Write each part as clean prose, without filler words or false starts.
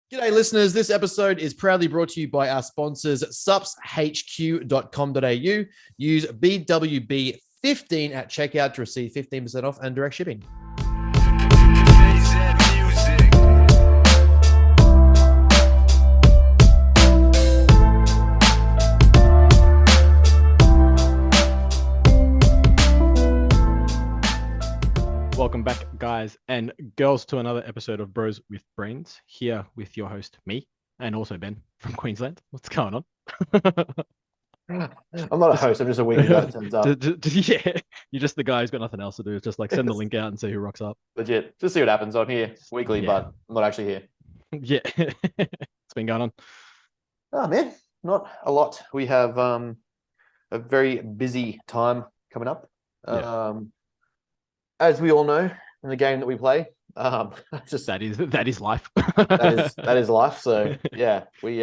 G'day, listeners. This episode is proudly brought to you by our sponsors, supshq.com.au. Use BWB15 at checkout to receive 15% off and direct shipping. Welcome back, guys and girls, to another episode of Bros with Brains. Here with your host, me, and also Ben from Queensland. What's going on? I'm not a host. I'm just a weekly guy that turns up. Yeah, you're just the guy who's got nothing else to do. It's just like send the link out and see who rocks up. Legit. Just see what happens. I'm here weekly, Yeah. but I'm not actually here. Yeah, it's been going on. Oh, man. Not a lot. We have a very busy time coming up. Yeah. As we all know, in the game that we play, just That is life. that is life. So yeah, we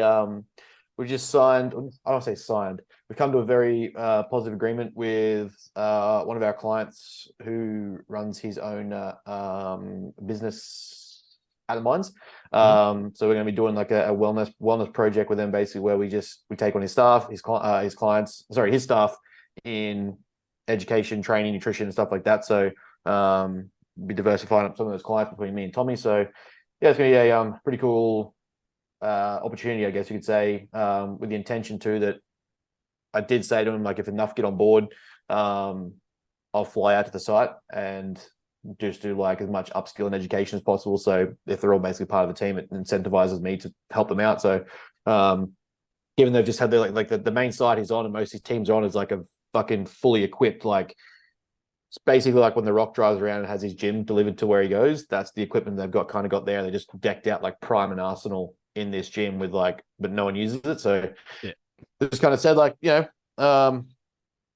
just signed. I don't say signed. We've come to a very positive agreement with one of our clients who runs his own business at the mines. So we're going to be doing like a wellness project with them, basically, where we take on his staff, his staff in education, training, nutrition, and stuff like that. So be diversifying up some of those clients between me and Tommy. So yeah, it's going to be a pretty cool opportunity, I guess you could say, with the intention too that I did say to him, like, if enough get on board, I'll fly out to the site and just do like as much upskill and education as possible. So if they're all basically part of the team, it incentivizes me to help them out. So given they've just had the main site he's on and most of his teams are on is like a fucking fully equipped, like it's basically like when the Rock drives around and has his gym delivered to where he goes. That's the equipment they've got there. They just decked out like Prime and Arsenal in this gym with but no one uses it. So yeah, they just kind of said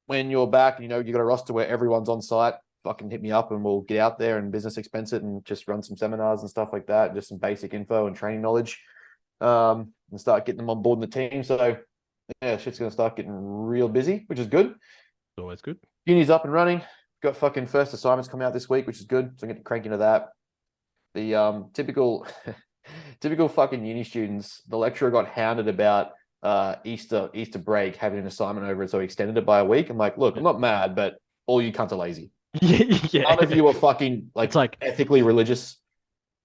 when you're back and you got a roster where everyone's on site, fucking hit me up and we'll get out there and business expense it and just run some seminars and stuff like that, just some basic info and training knowledge, and start getting them on board in the team. So yeah, shit's gonna start getting real busy, which is good. Always good. Uni's up and running. Got fucking first assignments coming out this week, which is good. So I'm getting crank into that. The typical fucking uni students, the lecturer got hounded about Easter break having an assignment over it, so he extended it by a week. I'm like, look, I'm not mad, but all you cunts are lazy. Yeah. None of you are fucking it's like ethically religious.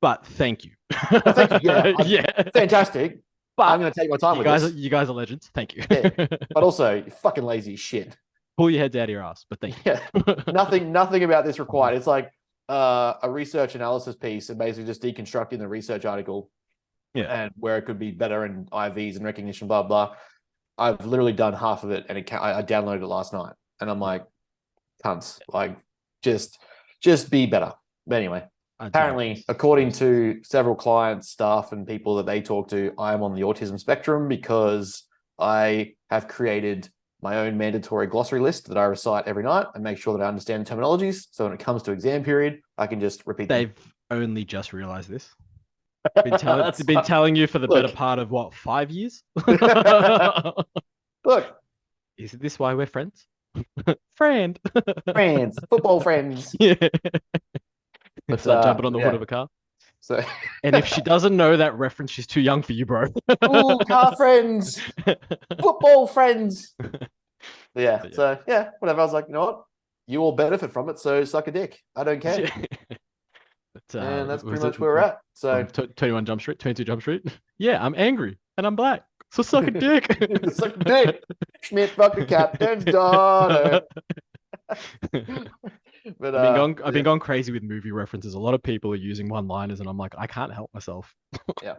But thank you. Well, thank you. Yeah, yeah. Fantastic. But I'm going to take my time with this. You guys are legends. Thank you. Yeah. But also, you're fucking lazy as shit. Pull your heads out of your ass, but thank you. Yeah. Nothing about this required. It's like a research analysis piece and basically just deconstructing the research article, and where it could be better in IVs and recognition, blah, blah. I've literally done half of it and I downloaded it last night and I'm like, cunts, like just be better. But anyway, apparently, according to several clients, staff, and people that they talk to, I am on the autism spectrum because I have created my own mandatory glossary list that I recite every night and make sure that I understand terminologies. So when it comes to exam period, I can just repeat them. They've only just realized this. Been telling you for the better part of 5 years? Look. Is this why we're friends? Friends, football friends. Yeah. It's like jumping on the hood of a car. So, and if she doesn't know that reference, she's too young for you, bro. Ooh, car friends, football friends. Yeah. So yeah, whatever. I was like, you know what? You all benefit from it, so suck a dick. I don't care. And that's pretty much where we're at. So 21 Jump Street, 22 Jump Street. Yeah, I'm angry and I'm black. So suck a dick. Suck a dick. Schmidt, fuck the captain's daughter. But I've been going crazy with movie references. A lot of people are using one-liners, and I'm like, I can't help myself. Yeah.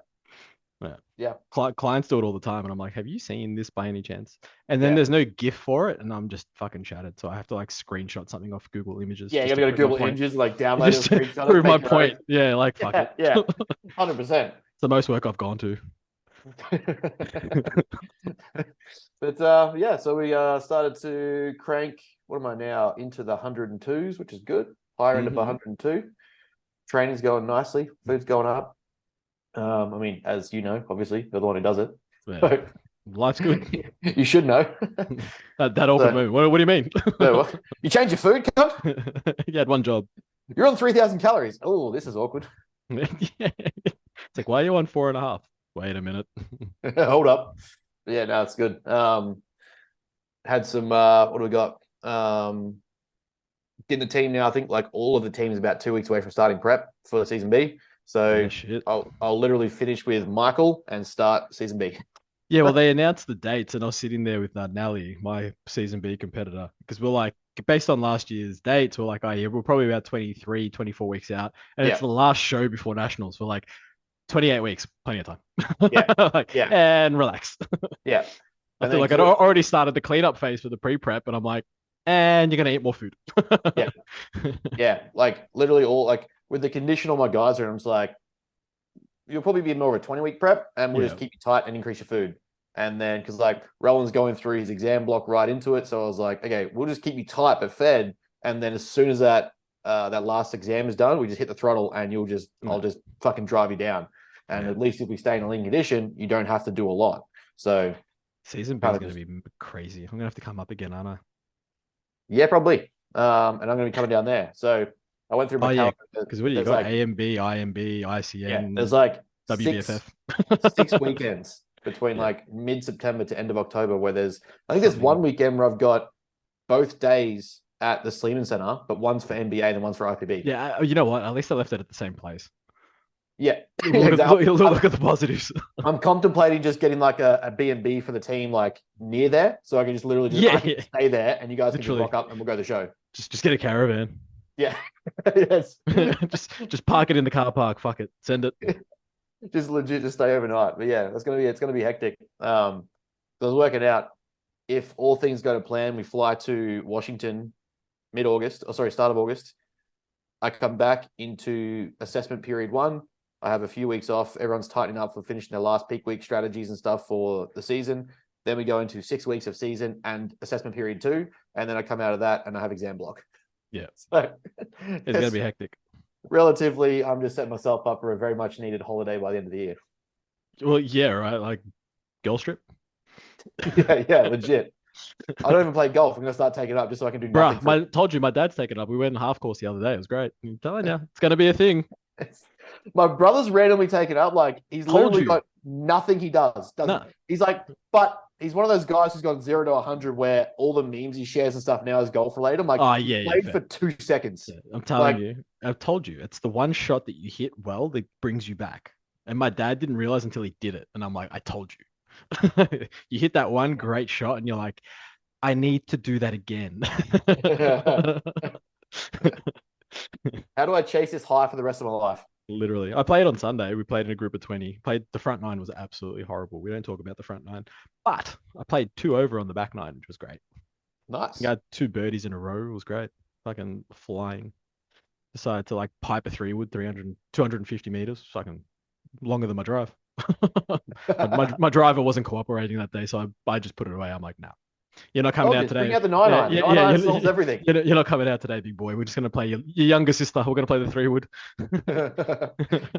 Clients do it all the time, and I'm like, have you seen this by any chance? And then there's no GIF for it, and I'm just fucking shattered. So I have to like screenshot something off Google Images. Yeah, you gotta go to Google Images, like download just it, screenshot prove my point. Yeah, like fuck it. Yeah, 100%. It's the most work I've gone to. But yeah, so we started to crank. What am I now? Into the 102s, which is good. Higher end of 102. Training's going nicely. Food's going up. I mean, as you know, obviously, you're the one who does it. Yeah. So, life's good. You should know. that awkward move. What do you mean? You change your food, cunt? You had one job. You're on 3,000 calories. Oh, this is awkward. It's like, why are you on 4.5? Wait a minute. Hold up. Yeah, no, it's good. Had some what do we got? Getting the team now. I think like all of the team is about 2 weeks away from starting prep for the season B. So Yeah, shit. I'll literally finish with Michael and start season B. Yeah, well, they announced the dates, and I was sitting there with Nally, my season B competitor, because we're like, based on last year's dates, we're like, oh yeah, we're probably about 23, 24 weeks out, and it's Yeah. the last show before nationals. We're like, 28 weeks, plenty of time. Yeah. Like, Yeah. and relax. Yeah. I And feel then like I'd already started the cleanup phase for the pre-prep, and I'm like, and you're gonna eat more food. Yeah. Yeah, like literally all like with the condition on my guys, and I'm just like, you'll probably be more of a 20-week prep, and we'll just Yeah. keep you tight and increase your food. And then because like Rowan's going through his exam block right into it, so I was like, okay, we'll just keep you tight but fed. And then as soon as that that last exam is done, we just hit the throttle, and I'll just fucking drive you down. And Yeah. at least if we stay in a lean condition, you don't have to do a lot. So Season B kind is of gonna be crazy. I'm gonna have to come up again, aren't I? yeah, probably. And I'm going to be coming down there. So I went through my Oh yeah, calendar. because what do you There's got? like, AMB, IMB, yeah, ICN, there's like WBFF. six weekends between Yeah. like mid-September to end of October where I think there's Something. one weekend where I've got both days at the Sleeman Center, but one's for NBA and one's for IPB. Yeah, you know what? At least I left it at the same place. Yeah. Look at the positives. I'm contemplating just getting like a B&B for the team like near there, so I can just literally Yeah, I can stay there, and you guys can just Literally. rock up and we'll go to the show. Just get a caravan. Yeah. Yes. just park it in the car park. Fuck it. Send it. Just legit just stay overnight. But yeah, it's gonna be hectic. So I was working out, if all things go to plan, we fly to Washington start of August. I come back into assessment period 1. I have a few weeks off. Everyone's tightening up for finishing their last peak week strategies and stuff for the season. Then we go into 6 weeks of season and assessment period 2. And then I come out of that and I have exam block. Yeah. So It's gonna be hectic. relatively, I'm just setting myself up for a very much needed holiday by the end of the year. Well, yeah, right. Like girl strip. Yeah, legit. I don't even play golf. I'm gonna start taking it up just so I can do nothing. Bruh, told you my dad's taken up. We went in half course the other day. It was great. I'm telling you, it's gonna be a thing. My brother's randomly taken up. Like he's Told literally you. got nothing he does. Doesn't. No. He's like, but he's one of those guys who's gone 0 to 100 where all the memes he shares and stuff now is golf related. I'm like, Oh he yeah, played fair. for 2 seconds. Yeah, I'm telling Like- you. I've told you. It's the one shot that you hit well that brings you back. And my dad didn't realize until he did it. And I'm like, I told you. You hit that one great shot, and you're like, I need to do that again. How do I chase this high for the rest of my life? Literally. I played on Sunday. We played in a group of 20. Played the front 9 was absolutely horrible. We don't talk about the front 9. But I played 2 over on the back 9, which was great. Nice. I got 2 birdies in a row. It was great. Fucking flying. Decided to like pipe a 3-wood 250 meters. Fucking longer than my drive. my driver wasn't cooperating that day, so I just put it away. I'm like, nah. You're not coming out today. Bring out the 9-9. Yeah, 9-9 solves everything. You're not coming out today, big boy. We're just gonna play your younger sister. We're gonna play the 3-wood.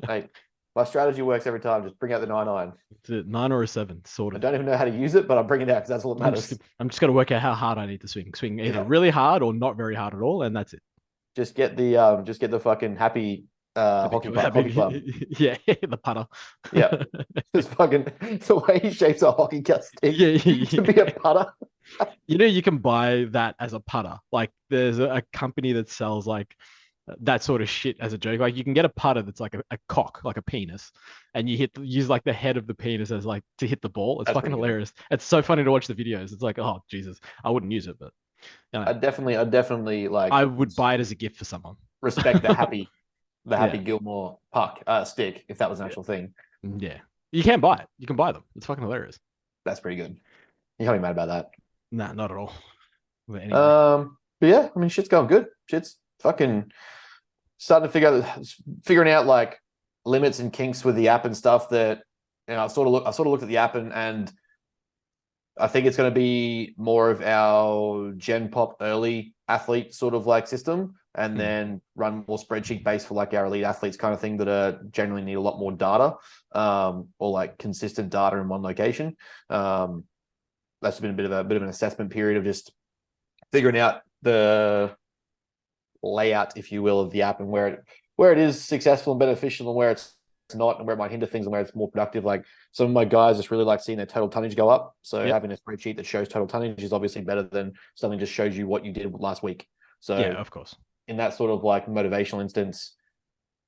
Mate, my strategy works every time. Just bring out the 9-9. It's a 9 or a 7, I sort of. don't even know how to use it, but I'm bringing it out because that's all that matters. I'm just gonna work out how hard I need to swing. Swing either Yeah. really hard or not very hard at all, and that's it. Just get the fucking happy hockey club. Yeah, the putter. Yeah. Just fucking the way he shapes a hockey stick Yeah, to be a putter. You know, you can buy that as a putter. Like, there's a company that sells like that sort of shit as a joke. Like, you can get a putter that's like a cock, like a penis, and you use like the head of the penis as like to hit the ball. It's That's fucking pretty good. hilarious. It's so funny to watch the videos. It's like, oh Jesus, I wouldn't use it, but you know, I definitely like. I would buy it as a gift for someone. respect the happy Yeah. Gilmore puck stick if that was an actual thing. Yeah, you can buy it. You can buy them. It's fucking hilarious. That's pretty good. You can't be mad about that. Nah, not at all. But anyway. But yeah, I mean, shit's going good. Shit's fucking starting to figuring out like limits and kinks with the app and stuff that, you know, I sort of looked at the app and I think it's going to be more of our Gen Pop early athlete sort of like system, and then run more spreadsheet based for like our elite athletes kind of thing that generally need a lot more data, or like consistent data in one location. That's been a bit of an assessment period of just figuring out the layout, if you will, of the app and where it is successful and beneficial and where it's not, and where it might hinder things and where it's more productive. Like some of my guys just really like seeing their total tonnage go up. So Yep. having a spreadsheet that shows total tonnage is obviously better than something just shows you what you did last week. So Yeah, of course. in that sort of like motivational instance,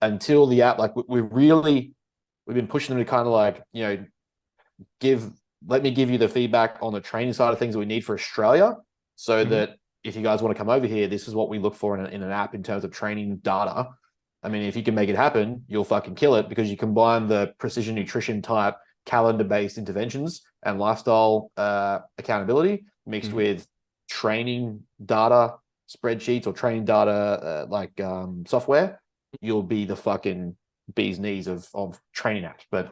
until the app, like we've been pushing them to kind of like, you know, let me give you the feedback on the training side of things that we need for Australia, so that if you guys want to come over here, this is what we look for in an app in terms of training data. I mean, if you can make it happen, you'll fucking kill it, because you combine the precision nutrition type calendar-based interventions and lifestyle accountability mixed with training data spreadsheets or training data software, you'll be the fucking bee's knees of training apps. But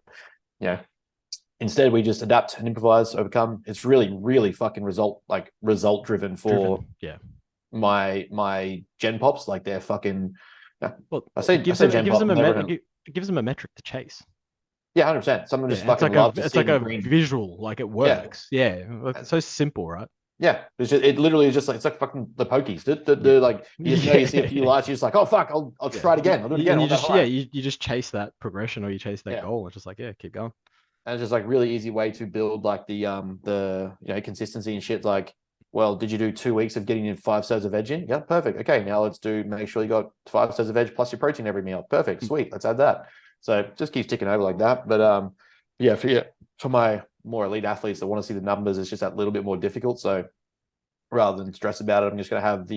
you know, instead we just adapt and improvise, overcome. It's really fucking result driven for my gen pops. Like they're fucking. Well, it gives them a metric to chase. Yeah, 100%. Someone just it's fucking like loves it's like a visual, like it works. Yeah, it's so simple, right? Yeah, it literally is just like, it's like fucking the pokies. They're like, you just know, you see a few lights, you're just like, oh fuck, I'll try it again. I'll do it again. And you just chase that progression, or you chase that goal. It's just like, keep going. And it's just like really easy way to build like the consistency and shit. Like, well, did you do 2 weeks of getting in 5 serves of veg in? Yeah, perfect. Okay, now let's make sure you got 5 serves of veg plus your protein every meal. Perfect, sweet. Let's add that. So it just keeps ticking over like that. But for my more elite athletes that want to see the numbers, it's just that little bit more difficult. So rather than stress about it, I'm just going to have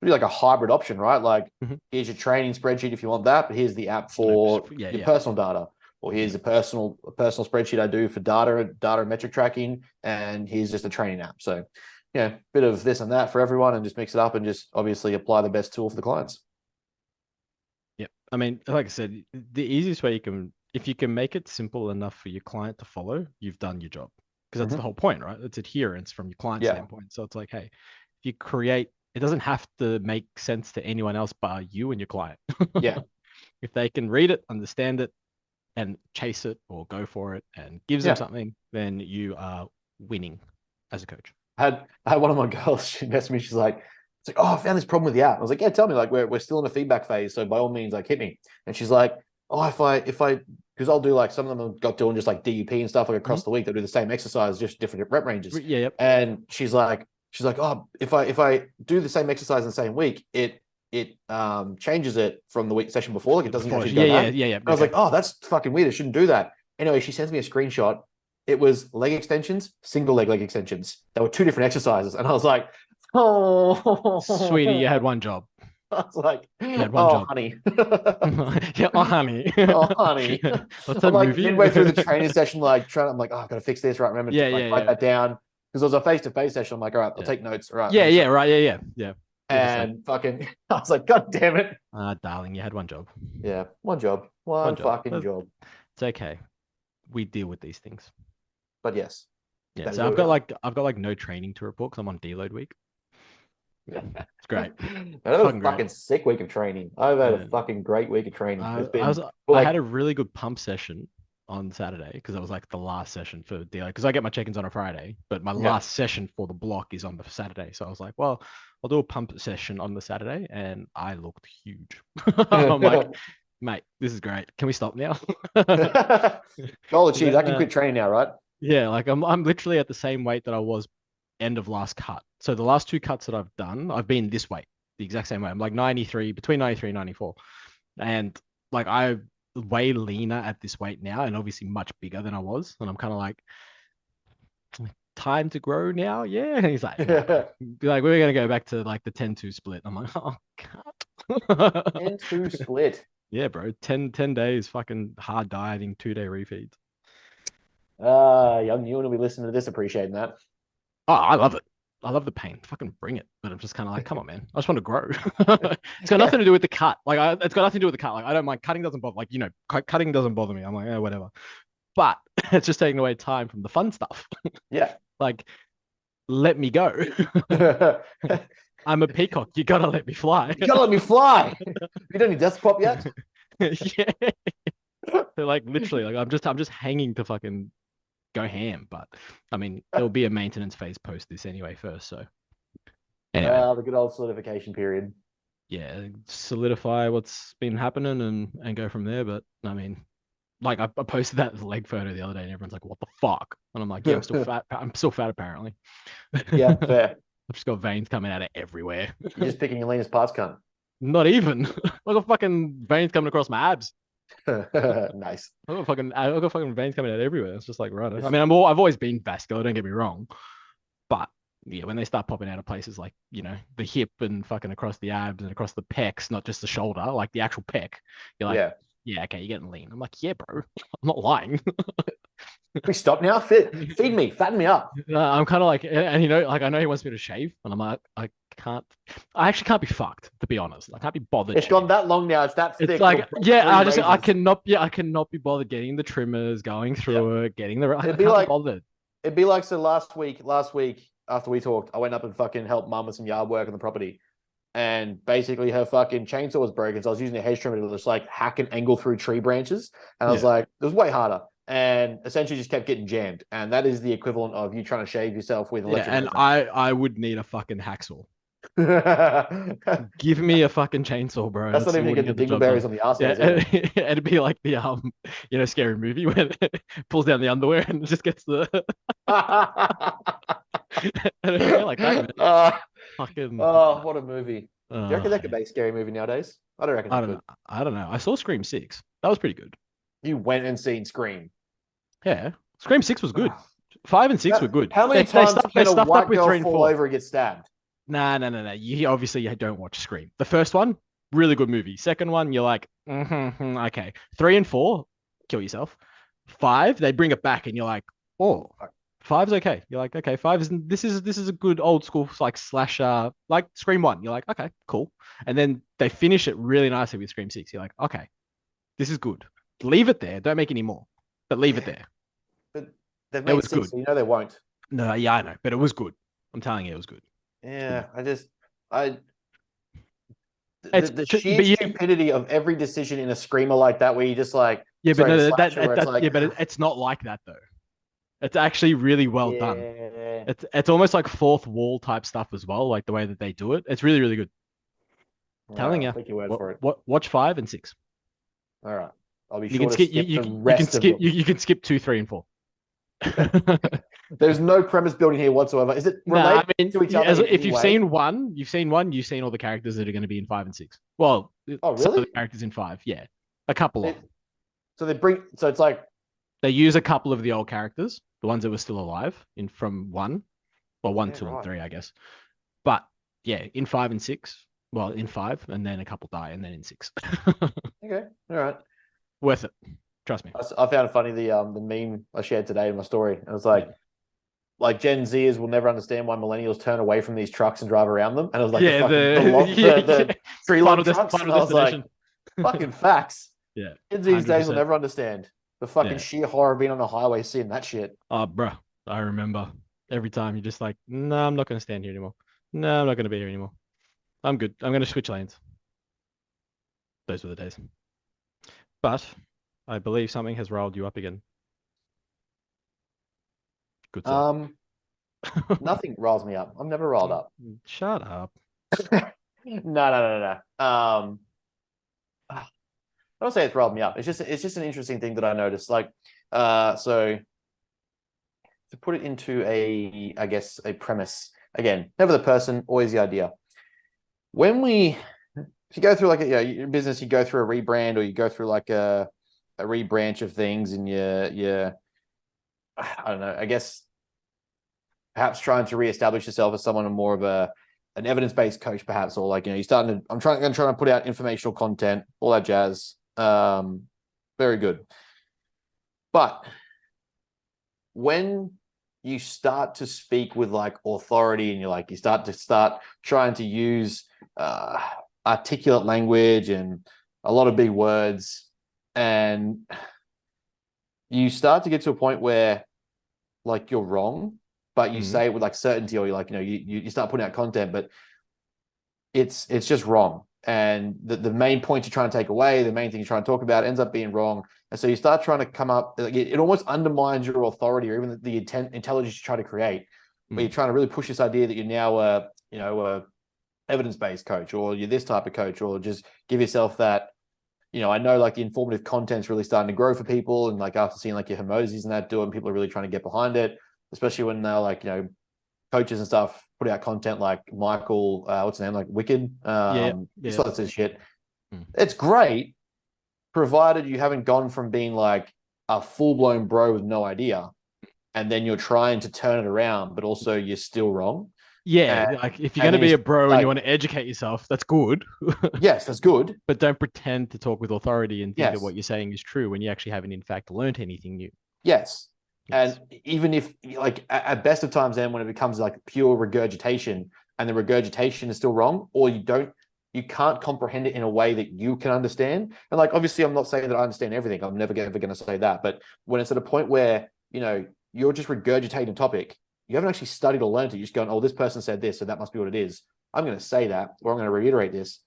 like a hybrid option, right? Like, here's your training spreadsheet if you want that, but here's the app for your personal data. Or here's a personal spreadsheet I do for data and metric tracking, and here's just a training app. So, bit of this and that for everyone, and just mix it up and just obviously apply the best tool for the clients. Yeah, I mean, like I said, the easiest way if you can make it simple enough for your client to follow, you've done your job, because that's the whole point, right? It's adherence from your client standpoint. So it's like, hey, if you create, it doesn't have to make sense to anyone else but you and your client. Yeah, if they can read it, understand it, and chase it or go for it and gives them something, then you are winning as a coach. I had one of my girls, she messaged me, she's like, oh, I found this problem with the app. I was like, yeah, tell me, like we're still in the feedback phase, so by all means, like hit me. And she's like, oh, if I because I'll do like, some of them have got doing just like DUP and stuff like across the week, they'll do the same exercise, just different rep ranges. Yeah, yep. And she's like, oh, if I do the same exercise in the same week, it changes it from the week session before. Like it doesn't actually go back. Yeah. I was like, oh, that's fucking weird. It shouldn't do that. Anyway, she sends me a screenshot. It was leg extensions, single leg extensions. There were 2 different exercises. And I was like, oh. Sweetie, you had one job. I was like, job. Honey. Yeah, honey. Honey. What's that like movie? midway through the training session, I'm like, oh, I've got to fix this, right? Remember to write that down. Because it was a face-to-face session. I'm like, all right, I'll take notes. All right. Yeah. And fucking, I was like, God damn it. Darling, you had one job. Yeah, one job. One fucking job. It's okay. We deal with these things. But yes. Yeah, so I've got like no training to report because I'm on deload week. It's great. I had a fucking sick week of training. I've had a fucking great week of training. I had a really good pump session on Saturday because it was like the last session for deload, because I get my check-ins on a Friday, but my last session for the block is on the Saturday. So I was like, well, I'll do a pump session on the Saturday, and I looked huge. I'm like, mate, this is great. Can we stop now? Goal achieved. I can quit training now, right? Yeah, like I'm literally at the same weight that I was end of last cut. So the last 2 cuts that I've done, I've been this weight, the exact same weight. I'm like 93, between 93 and 94. And like I'm way leaner at this weight now, and obviously much bigger than I was. And I'm kind of like, time to grow now. Yeah. And he's like, like, we're going to go back to like the 10-2 split. I'm like, oh, cut. 10-2 split. Yeah, bro. 10 days, fucking hard dieting, 2-day refeeds. Young Ewan will be listening to this, appreciating that. Oh, I love it. I love the pain. Fucking bring it. But I'm just kind of like, come on, man. I just want to grow. It's got nothing to do with the cut. Like, it's got nothing to do with the cut. Like, I don't mind. Cutting doesn't bother. Like, cutting doesn't bother me. I'm like, whatever. But it's just taking away time from the fun stuff. Yeah. Like, let me go. I'm a peacock. You gotta let me fly. You gotta let me fly. You don't need desk pop yet. Yeah. They're like literally like I'm just hanging to fucking go ham. But I mean, there'll be a maintenance phase post this anyway first. So anyway, the good old solidification period. yeah, solidify what's been happening and go from there. But I mean, like I posted that leg photo the other day, and everyone's like, "What the fuck?" And I'm like, "Yeah, I'm still fat. I'm still fat apparently." Yeah, I've fair. just got veins coming out of everywhere. You're just picking your leanest parts, cunt. Not even. I got fucking veins coming across my abs. Nice. I got fucking veins coming out everywhere. It's just like right. I mean, I've always been vascular. Don't get me wrong, but yeah, when they start popping out of places like the hip and fucking across the abs and across the pecs, not just the shoulder, like the actual pec, you're like, Yeah. yeah, okay, you're getting lean. I'm like, yeah, bro, I'm not lying. We stop now. Feed me, fatten me up. I'm kind of like, and like I know he wants me to shave, and I'm like, I can't. I actually can't be fucked, to be honest. I can't be bothered. It's gone that long now. It's that thick. It's like, We'll yeah, I razors. cannot be bothered getting the trimmers, going through it, getting the. I It'd be can't like- be bothered. It'd be like, so last week after we talked, I went up and fucking helped mum with some yard work on the property. And basically her fucking chainsaw was broken. So I was using a hedge trimmer to just like hack an angle through tree branches. And I was Yeah. like, it was way harder. And essentially just kept getting jammed. And that is the equivalent of you trying to shave yourself with Yeah, electric. and I would need a fucking hacksaw. That's Give me a fucking chainsaw, bro. not even wouldn't get the get job dingleberries done. on the arse. Yeah, it'd be like the scary movie where it pulls down the underwear and just gets the it'd be like that, man. Fucking Oh, what a movie. Do you reckon that could uh, be a scary movie nowadays? I don't reckon I it don't could. know. I don't know. I saw Scream 6. That was pretty good. You went and seen Scream. Yeah. Scream 6 was good. 5 and 6 were good. How many times they can a stuffed white up with girl 3 and fall 4. over and get stabbed? Nah. You obviously don't watch Scream. The first one, really good movie. Second one, you're like, okay. 3 and 4, kill yourself. 5, they bring it back, and you're like, oh, 5's okay. You're like, okay, 5 is this is a good old school like slasher, like Scream 1. You're like, okay, cool. And then they finish it really nicely with Scream 6. You're like, okay, this is good. Leave it there. Don't make any more, but leave it there. But they've It made was 6, good. so you know they won't. No, yeah, I know, but it was good. I'm telling you, it was good. Yeah, It's the but sheer you- stupidity of every decision in a screamer like that, where you just like, Yeah, but sorry, no, the slasher where it's like, yeah, but it's not like that though. It's actually really well done. yeah. It's almost like fourth wall type stuff as well, like the way that they do it. It's really, really good. Telling I'll you. take your word for it. Watch 5 and 6. All right, I'll be You sure can to skip. skip You the can rest skip. of them. You can skip 2, 3, and 4. There's no premise building here whatsoever. Is it Nah, related I mean, to each other? if you've seen one, you've seen all the characters that are going to be in 5 and 6. Well, Oh, some of really? the characters in 5, yeah, a couple of them. So it's like, They use a couple of the old characters, the ones that were still alive from 1, well, 1, Yeah, 2, right. and 3, I guess. But yeah, in 5 and 6, well, in 5, and then a couple die, and then in 6. okay, all right. Worth it. Trust me. I found it funny the meme I shared today in my story. And it was like Gen Zers will never understand why millennials turn away from these trucks and drive around them. And it was like Yeah, the tree Final line trucks. Final And I was like, Destination. fucking facts. Yeah, Kids these days 100%. will never understand the fucking Yeah. sheer horror of being on the highway seeing that shit. Oh, bruh, I remember every time you're just like, no, I'm not going to stand here anymore. No, I'm not going to be here anymore. I'm good. I'm going to switch lanes. Those were the days. But I believe something has riled you up again. Good sir. Nothing riles me up. I'm never riled up. Shut up. No. I don't say it's riled me up. It's just an interesting thing that I noticed. Like, so to put it into I guess a premise again, never the person, always the idea. If you go through like your business, you go through a rebrand or you go through like a rebranch of things, and I don't know, I guess perhaps trying to reestablish yourself as someone more of an evidence-based coach, perhaps, or like, I'm trying to put out informational content, all that jazz. Very good. But when you start to speak with like authority, and you start trying to use articulate language and a lot of big words, and you start to get to a point where like you're wrong, but you say it with like certainty, or you're like, you start putting out content, but it's just wrong. And the main point you're trying to take away, the main thing you're trying to talk about ends up being wrong. And so you start trying to come up, like, it almost undermines your authority, or even the intelligence you try to create, where you're trying to really push this idea that you're now a evidence-based coach, or you're this type of coach, or just give yourself that. I know like the informative content's really starting to grow for people, and like after seeing like your Hermosies and that do it, and people are really trying to get behind it, especially when they're like, coaches and stuff put out content like Michael, what's his name, like Wicked, this sort of shit. It's great, provided you haven't gone from being like a full-blown bro with no idea, and then you're trying to turn it around, but also you're still wrong. Yeah, like if you're going to be a bro and you want to educate yourself, that's good. Yes, that's good. But don't pretend to talk with authority and think that Yes. what you're saying is true when you actually haven't, in fact, learned anything new. Yes. Yes. And even if, like, at best of times, then when it becomes like pure regurgitation and the regurgitation is still wrong, or you can't comprehend it in a way that you can understand. And like, obviously, I'm not saying that I understand everything. I'm never ever going to say that. But when it's at a point where, you're just regurgitating a topic, you haven't actually studied or learned it. You're just going, oh, this person said this, so that must be what it is. I'm going to say that, or I'm going to reiterate this.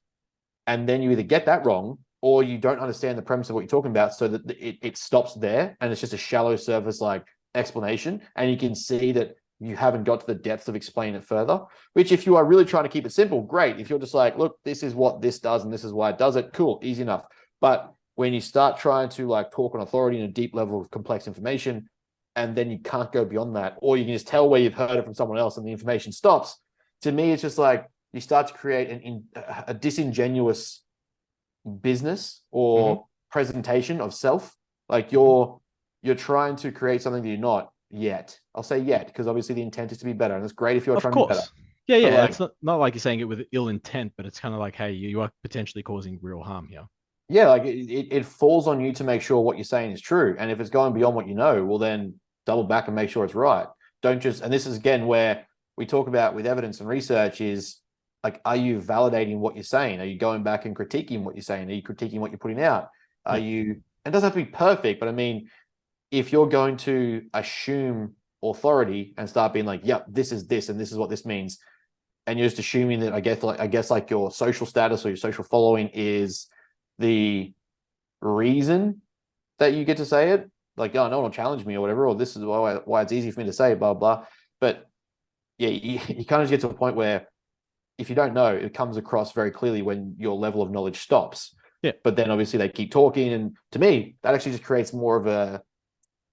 And then you either get that wrong, or you don't understand the premise of what you're talking about, so that it stops there and it's just a shallow surface like explanation. And you can see that you haven't got to the depth of explaining it further, which if you are really trying to keep it simple, great. If you're just like, look, this is what this does and this is why it does it, cool, easy enough. But when you start trying to like talk on authority in a deep level of complex information, and then you can't go beyond that, or you can just tell where you've heard it from someone else and the information stops, to me, it's just like you start to create a disingenuous business or presentation of self. Like you're trying to create something that you're not yet. I'll say yet, because obviously the intent is to be better, and it's great if you're trying to be better. Yeah. Like, it's not like you're saying it with ill intent, but it's kind of like, hey, you are potentially causing real harm here. Yeah, like it falls on you to make sure what you're saying is true. And if it's going beyond what you know, well, then double back and make sure it's right. Don't just, and this is again where we talk about with evidence and research is like, are you validating what you're saying? Are you going back and critiquing what you're saying? Are you critiquing what you're putting out? Are you, it doesn't have to be perfect, but I mean, if you're going to assume authority and start being like, yep, this is this, and this is what this means, and you're just assuming that, I guess like your social status or your social following is the reason that you get to say it, like, oh, no one will challenge me or whatever, or this is why it's easy for me to say, blah, blah. But yeah, you kind of get to a point where if you don't know, it comes across very clearly when your level of knowledge stops. Yeah. But then obviously they keep talking. And to me, that actually just creates more of a,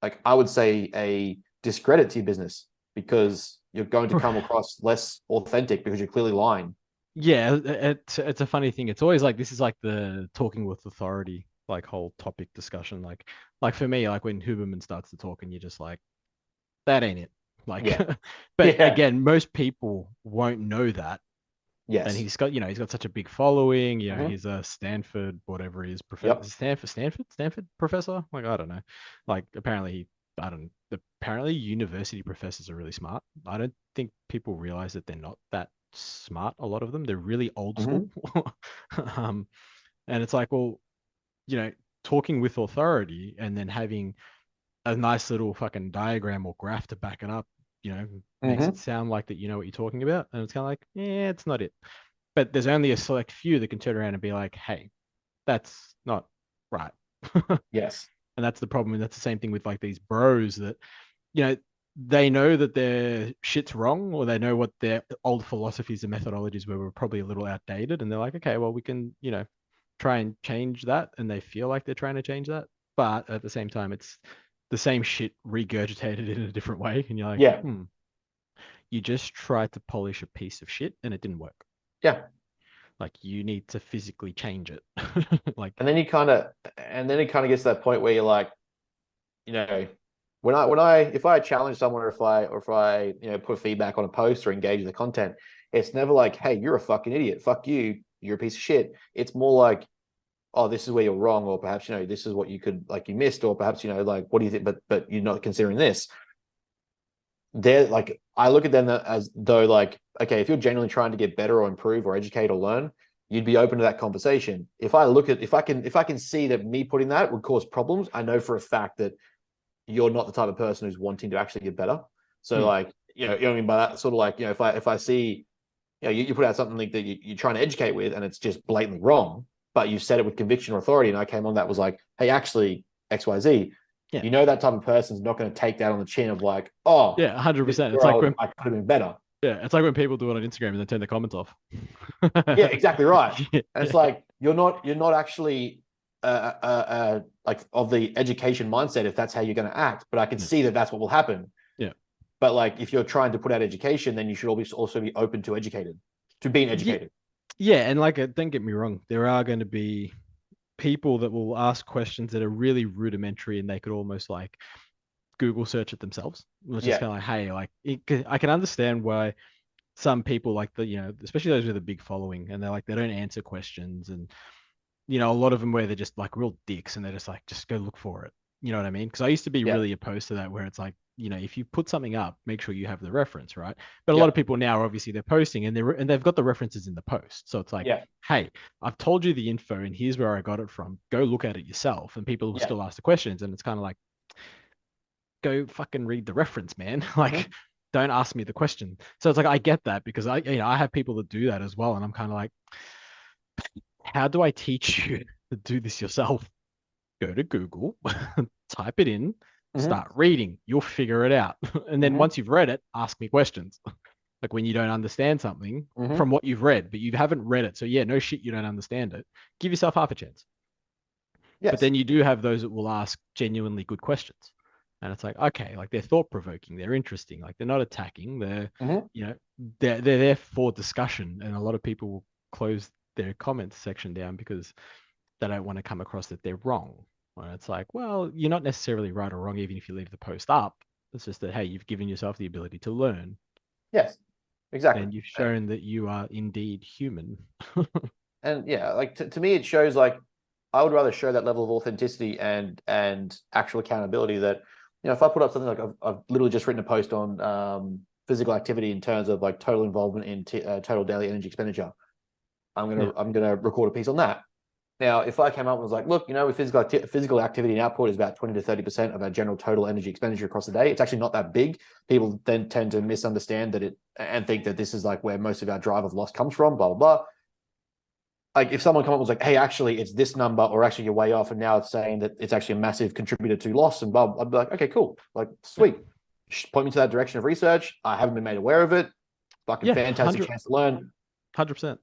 like, I would say a discredit to your business, because you're going to come across less authentic because you're clearly lying. Yeah, it's a funny thing. It's always like, this is like the talking with authority, like whole topic discussion. Like for me, like when Huberman starts to talk and you're just like, that ain't it. Like, Yeah. but again, most people won't know that. Yes. And he's got such a big following. He's a Stanford, whatever he is, professor. Stanford professor. Like, I don't know. Like, apparently university professors are really smart. I don't think people realize that they're not that smart. A lot of them, they're really old school. And it's like, well, talking with authority and then having a nice little fucking diagram or graph to back it up, makes it sound like that you know what you're talking about. And it's kind of like, yeah, it's not it. But there's only a select few that can turn around and be like, hey, that's not right. Yes. And that's the problem. And that's the same thing with like these bros that, they know that their shit's wrong, or they know what their old philosophies and methodologies were probably a little outdated. And they're like, okay, well, we can, try and change that. And they feel like they're trying to change that. But at the same time, it's the same shit regurgitated in a different way. And you're like, yeah, you just tried to polish a piece of shit and it didn't work. Yeah. Like, you need to physically change it. Like, and then it kind of gets to that point where you're like, if I challenge someone, or if I put feedback on a post or engage in the content, it's never like, hey, you're a fucking idiot, fuck you, you're a piece of shit. It's more like, oh, this is where you're wrong, or perhaps this is what you you missed, or perhaps like, what do you think, but you're not considering this. They're like, I look at them as though like, okay, if you're genuinely trying to get better or improve or educate or learn, you'd be open to that conversation. If I can see that me putting that would cause problems, I know for a fact that you're not the type of person who's wanting to actually get better. So like, you know what I mean by that, sort of like, if I see, you put out something like that you're trying to educate with, and it's just blatantly wrong, but you said it with conviction or authority, and I came on that was like, hey, actually XYZ, that type of person's not going to take that on the chin of like, oh yeah, 100%. it's like, I could have been better. Yeah, it's like when people do it on Instagram and then turn the comments off. Yeah, exactly right. Yeah. And it's like you're not actually like of the education mindset if that's how you're going to act. But I can see that that's what will happen. Yeah. But like if you're trying to put out education, then you should always also be open to being educated. Yeah, and like, don't get me wrong, there are going to be people that will ask questions that are really rudimentary and they could almost like Google search it themselves. Which is Yeah. kind of like, hey, like I can understand why some people like especially those with a big following, and they don't answer questions, and a lot of them where they're just like real dicks and they're just like, just go look for it. You know what I mean? Because I used to be Yeah. really opposed to that, where it's like, if you put something up, make sure you have the reference, right? But a Yeah. lot of people now, obviously, they're posting and they've got the references in the post. So it's like, Yeah. hey, I've told you the info and here's where I got it from. Go look at it yourself. And people will Yeah. still ask the questions, and it's kind of like, go fucking read the reference, man. Like, don't ask me the question. So it's like, I get that, because I have people that do that as well, and I'm kind of like, how do I teach you to do this yourself? Go to Google, type it in, start reading. You'll figure it out. And then once you've read it, ask me questions. Like when you don't understand something from what you've read, but you haven't read it. So yeah, no shit, you don't understand it. Give yourself half a chance. Yes. But then you do have those that will ask genuinely good questions. And it's like, okay, like they're thought provoking, they're interesting, like they're not attacking, they're they're there for discussion. And a lot of people will close their comments section down because they don't want to come across that they're wrong. And it's like, well, you're not necessarily right or wrong, even if you leave the post up. It's just that, hey, you've given yourself the ability to learn. Yes, exactly. And you've shown that you are indeed human. And yeah, like to me, it shows like I would rather show that level of authenticity and actual accountability that, if I put up something like I've literally just written a post on physical activity in terms of like total involvement in total daily energy expenditure. I'm gonna record a piece on that. Now, if I came up and was like, look, with physical activity and output is about 20 to 30% of our general total energy expenditure across the day. It's actually not that big. People then tend to misunderstand that and think that this is like where most of our drive of loss comes from, blah, blah, blah. Like if someone come up and was like, hey, actually it's this number, or actually you're way off, and now it's saying that it's actually a massive contributor to loss and blah, I'd be like, okay, cool. Like, sweet. Point me to that direction of research. I haven't been made aware of it. Fucking fantastic chance to learn. 100%.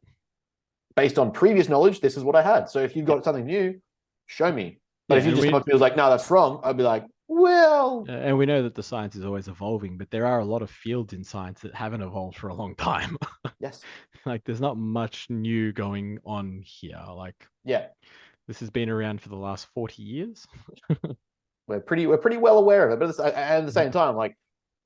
Based on previous knowledge, this is what I had. So if you've got something new, show me. But if you just come up to me and like, no, that's wrong, I'd be like, well. And we know that the science is always evolving, but there are a lot of fields in science that haven't evolved for a long time. Yes. Like there's not much new going on here. Like, yeah, this has been around for the last 40 years. we're pretty well aware of it. But at the same time, like,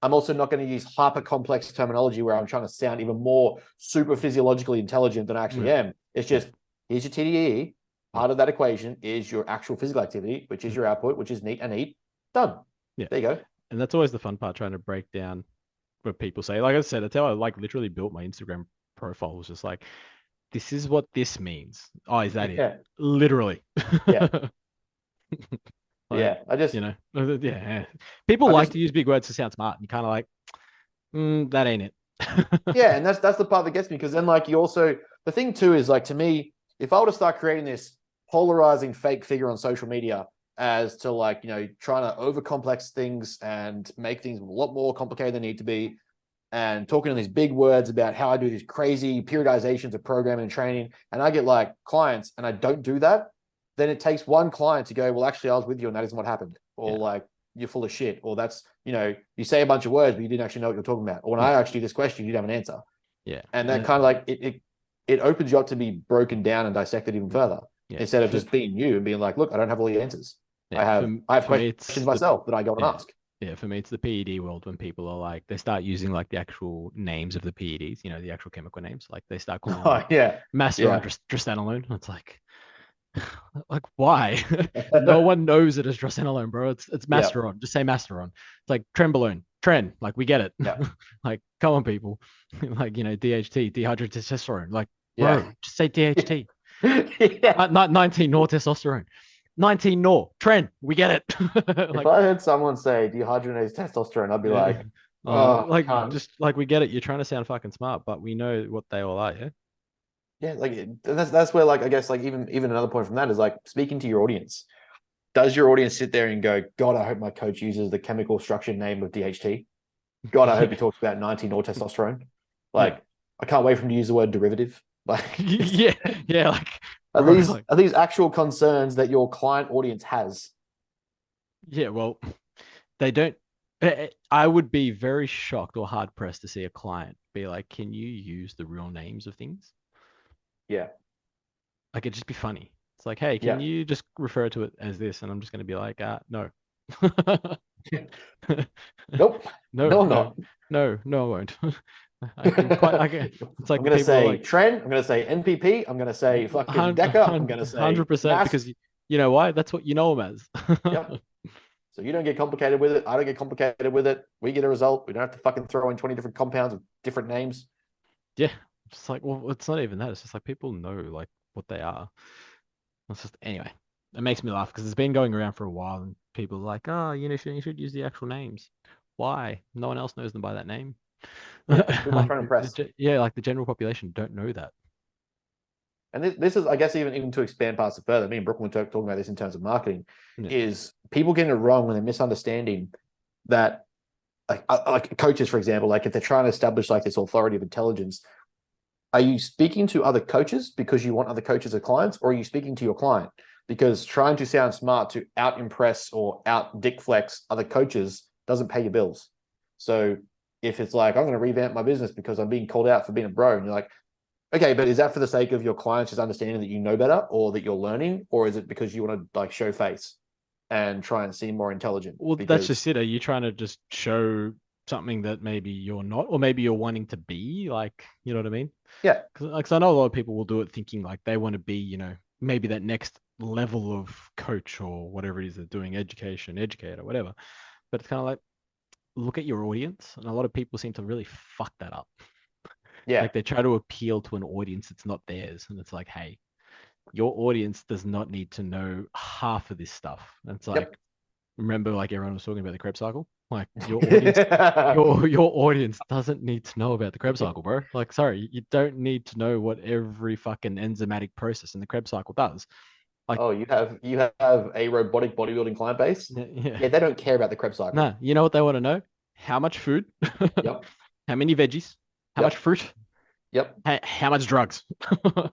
I'm also not going to use hyper complex terminology where I'm trying to sound even more super physiologically intelligent than I actually am. It's just, here's your TDEE. Part of that equation is your actual physical activity, which is your output, which is NEAT and EAT. Done. Yeah. There you go. And that's always the fun part, trying to break down what people say. Like I said, that's how I like literally built my Instagram profile. Was just like, this is what this means. Oh, is that it? Literally. Yeah. Like, yeah. I just, yeah. People like to use big words to sound smart. And you kind of like, that ain't it. yeah. And that's the part that gets me. Because then like you also, the thing too is like, to me, if I were to start creating this polarizing fake figure on social media as to like, trying to over complex things and make things a lot more complicated than they need to be, and talking in these big words about how I do these crazy periodizations of programming and training, and I get like clients and I don't do that, then it takes one client to go, well, actually I was with you and that isn't what happened. Or like, you're full of shit. Or that's, you say a bunch of words, but you didn't actually know what you're talking about. Or when I asked you this question, you didn't have an answer. Yeah. And that kind of like, it opens you up to be broken down and dissected even further, instead of just being you and being like, look, I don't have all the answers. Yeah, I have questions myself that I go and ask. Yeah, for me, it's the PED world when people are like, they start using like the actual names of the PEDs, the actual chemical names. Like they start calling Masteron Drostanolone. It's like why? No one knows it as Drostanolone, bro. It's Masteron. Just say Masteron. It's like Trenbolone. Tren. Like we get it. Like come on, people. Like DHT, dehydrotestosterone. Like bro, just say DHT. 19 nor testosterone. 19 nor Tren. We get it. If I heard someone say dehydrogenated testosterone, I'd be like, just like we get it. You're trying to sound fucking smart, but we know what they all are. Yeah. Yeah, like that's where like I guess like even another point from that is like speaking to your audience. Does your audience sit there and go, God, I hope my coach uses the chemical structure name of DHT? God, I hope he talks about 19 nor testosterone. Like, I can't wait for him to use the word derivative. Like, Yeah, yeah, like, are bro, these like, are these actual concerns that your client audience has? yeah, well, they don't. I would be very shocked or hard pressed to see a client be like, "Can you use the real names of things?" Yeah, Like, it'd just be funny. It's like, "Hey, can yeah. you just refer to it as this?" And I'm just going to be like, "No." Nope. No, No, I'm no, not. no, I won't. I can quite. I can. It's like I'm when gonna people are say like, trend. I'm gonna say NPP. I'm gonna say fucking Deca. I'm gonna say 100% mass. because you know why? That's what you know them as. Yep. So you don't get complicated with it. I don't get complicated with it. We get a result. We don't have to fucking throw in 20 different compounds with different names. Yeah, it's like, well, it's not even that. It's just like people know like what they are. It's just anyway. It makes me laugh because it's been going around for a while, and people are like, "Oh, you should use the actual names." Why? No one else knows them by that name. Yeah. Who am I Like, trying to impress? yeah, like the general population don't know that. And this is, I guess, even to expand past it further. Me and Brooklyn were talking about this in terms of marketing. Yeah. Is people getting it wrong when they're misunderstanding that, like coaches, for example, like if they're trying to establish like this authority of intelligence, are you speaking to other coaches because you want other coaches as clients, or are you speaking to your client? Because trying to sound smart to out impress or out dick flex other coaches doesn't pay your bills. So if it's like, I'm going to revamp my business because I'm being called out for being a bro, and you're like, okay, but is that for the sake of your clients just understanding that you know better, or that you're learning, or is it because you want to like show face and try and seem more intelligent? Well, that's Because just it. Are you trying to just show something that maybe you're not, or maybe you're wanting to be? Like, you know what I mean? yeah, Because I know a lot of people will do it thinking like they want to be, maybe that next level of coach or whatever it is they're doing, educator, whatever. But it's kind of like, look at your audience. And a lot of people seem to really fuck that up. yeah, Like they try to appeal to an audience that's not theirs. And it's like, hey, your audience does not need to know half of this stuff. And it's like, yep. remember, like everyone was talking about the Krebs cycle? Like your audience, your audience doesn't need to know about the Krebs cycle, bro. Like, sorry, you don't need to know what every fucking enzymatic process in the Krebs cycle does. Like, Oh, you have a robotic bodybuilding client base. yeah, Yeah, they don't care about the Krebs cycle. nah, you know what they want to know? How much food? Yep, How many veggies? How much yep, fruit? yep, How much drugs?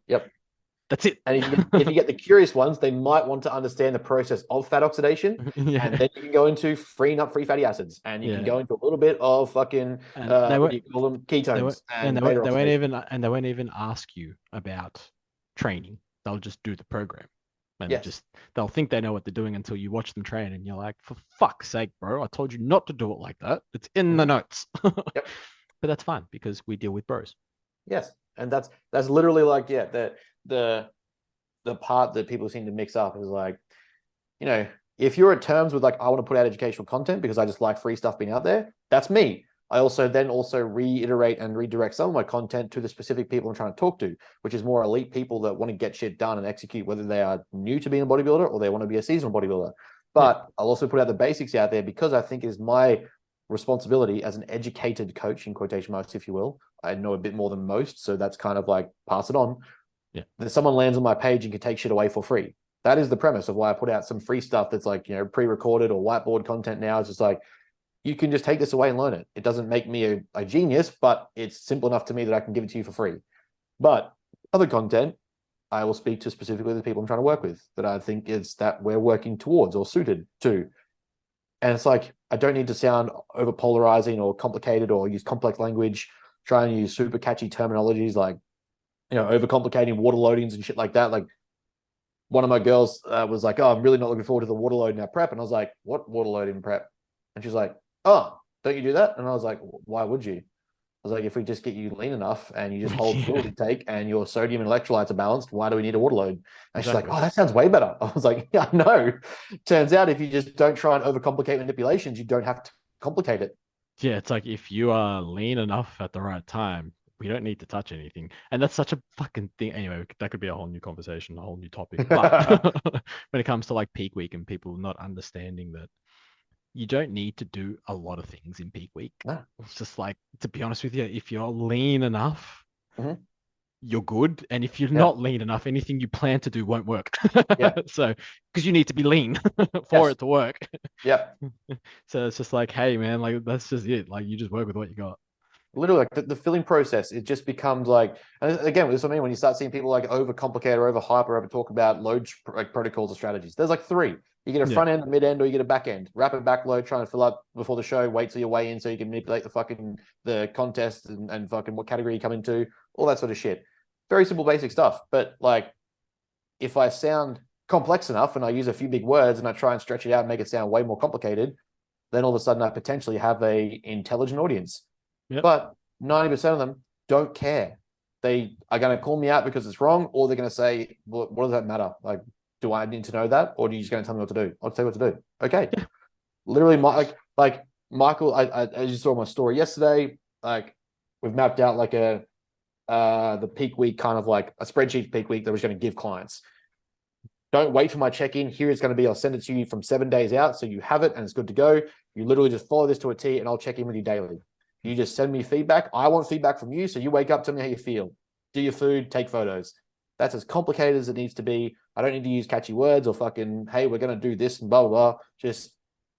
yep. That's it. And if you get the curious ones, they might want to understand the process of fat oxidation, Yeah, and then you can go into freeing up free fatty acids, and you can yeah. go into a little bit of fucking And they what were do you call them, they were ketones and and beta oxidation. they won't even ask you about training. They'll just do the program. And Yes, just they'll think they know what they're doing until you watch them train and you're like, for fuck's sake, bro, I told you not to do it like that. It's in the Mhm. notes. Yep, But that's fine because we deal with bros. yes, and that's literally like, yeah, the the part that people seem to mix up is like, you know, if you're at terms with like, I want to put out educational content because I just like free stuff being out there, that's me. I also reiterate and redirect some of my content to the specific people I'm trying to talk to, which is more elite people that want to get shit done and execute, whether they are new to being a bodybuilder or they want to be a seasonal bodybuilder. Yeah. But I'll also put out the basics out there because I think it is my responsibility as an educated coach, in quotation marks, if you will. I know a bit more than most, so that's kind of like pass it on. Yeah. That someone lands on my page and can take shit away for free. That is the premise of why I put out some free stuff that's like, pre-recorded or whiteboard content now. It's just like, you can just take this away and learn it. It doesn't make me a genius, but it's simple enough to me that I can give it to you for free. But other content, I will speak to specifically the people I'm trying to work with that I think is that we're working towards or suited to. And it's like, I don't need to sound over polarizing or complicated or use complex language, try and use super catchy terminologies like, overcomplicating water loadings and shit like that. Like, one of my girls was like, "Oh, I'm really not looking forward to the water load in our prep." And I was like, "What water load in prep?" And she's like, "Oh, don't you do that?" And I was like, "Why would you?" I was like, "If we just get you lean enough and you just hold fluid Yeah, intake and your sodium and electrolytes are balanced, why do we need a water load?" And she's like, exactly. "Oh, that sounds way better." I was like, "Yeah, I know." Turns out if you just don't try and overcomplicate manipulations, you don't have to complicate it. Yeah, it's like if you are lean enough at the right time, we don't need to touch anything. And that's such a fucking thing. Anyway, that could be a whole new conversation, a whole new topic. But when it comes to like peak week and people not understanding that you don't need to do a lot of things in peak week. No. It's just like, to be honest with you, if you're lean enough, Mhm. you're good. And if you're Yeah. not lean enough, anything you plan to do won't work. Yeah. So, because you need to be lean for Yes. it to work. Yep. So it's just like, hey, man, like that's just it. Like you just work with what you got. literally like the filling process, it just becomes like, and again, this is what I mean when you start seeing people like overcomplicate or overhype or over talk about load like protocols or strategies. There's like three. You get a Yeah. front end, a mid end, or you get a back end. Rapid backload, trying to fill up before the show, wait till you're way in so you can manipulate the contest and fucking what category you come into, all that sort of shit. Very simple, basic stuff. But like, if I sound complex enough and I use a few big words and I try and stretch it out and make it sound way more complicated, then all of a sudden I potentially have a intelligent audience. Yep. But 90% of them don't care. They are going to call me out because it's wrong, or they're going to say, well, what does that matter? Like, do I need to know that? Or are you just going to tell me what to do? I'll tell you what to do. Okay. Yeah. Literally, like Michael, I you saw my story yesterday. Like, we've mapped out like the peak week, kind of like a spreadsheet peak week that was going to give clients. Don't wait for my check-in. Here it's going to be. I'll send it to you from 7 days out, so you have it and it's good to go. You literally just follow this to a T, and I'll check in with you daily. You just send me feedback. I want feedback from you, so you wake up, tell me how you feel. Do your food, take photos. That's as complicated as it needs to be. I don't need to use catchy words or fucking, hey, we're going to do this and blah, blah, blah. Just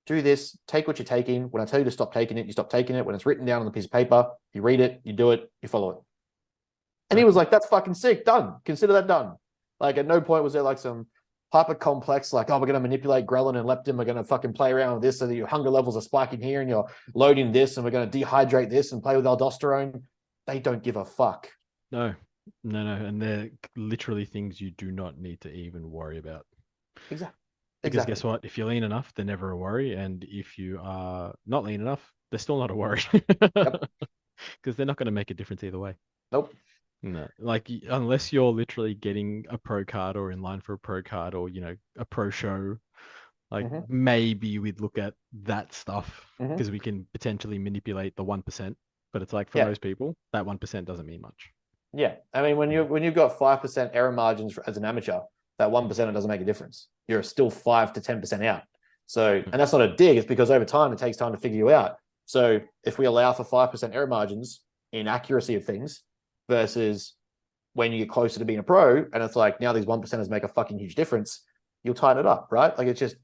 do this. Take what you're taking. When I tell you to stop taking it, you stop taking it. When it's written down on a piece of paper, you read it, you do it, you follow it. And he was like, that's fucking sick. Done. Consider that done. Like, at no point was there like some hyper complex, like, oh, we're going to manipulate ghrelin and leptin. We're going to fucking play around with this so that your hunger levels are spiking here and you're loading this, and we're going to dehydrate this and play with aldosterone. They don't give a fuck. No. And they're literally things you do not need to even worry about. Exactly. Because guess what? If you're lean enough, they're never a worry. And if you are not lean enough, they're still not a worry. Because they're not going to make a difference either way. Nope. No, like unless you're literally getting a pro card or in line for a pro card or, you know, a pro show, like maybe we'd look at that stuff because we can potentially manipulate the 1%. But it's like for most people, that 1% doesn't mean much. Yeah. I mean, when you've got 5% error margins as an amateur, that 1% it doesn't make a difference. You're still 5 to 10% out. So, and that's not a dig, it's because over time it takes time to figure you out. So if we allow for 5% error margins in accuracy of things versus when you get closer to being a pro and it's like now these 1%ers make a fucking huge difference, you'll tighten it up, right? Like, it's just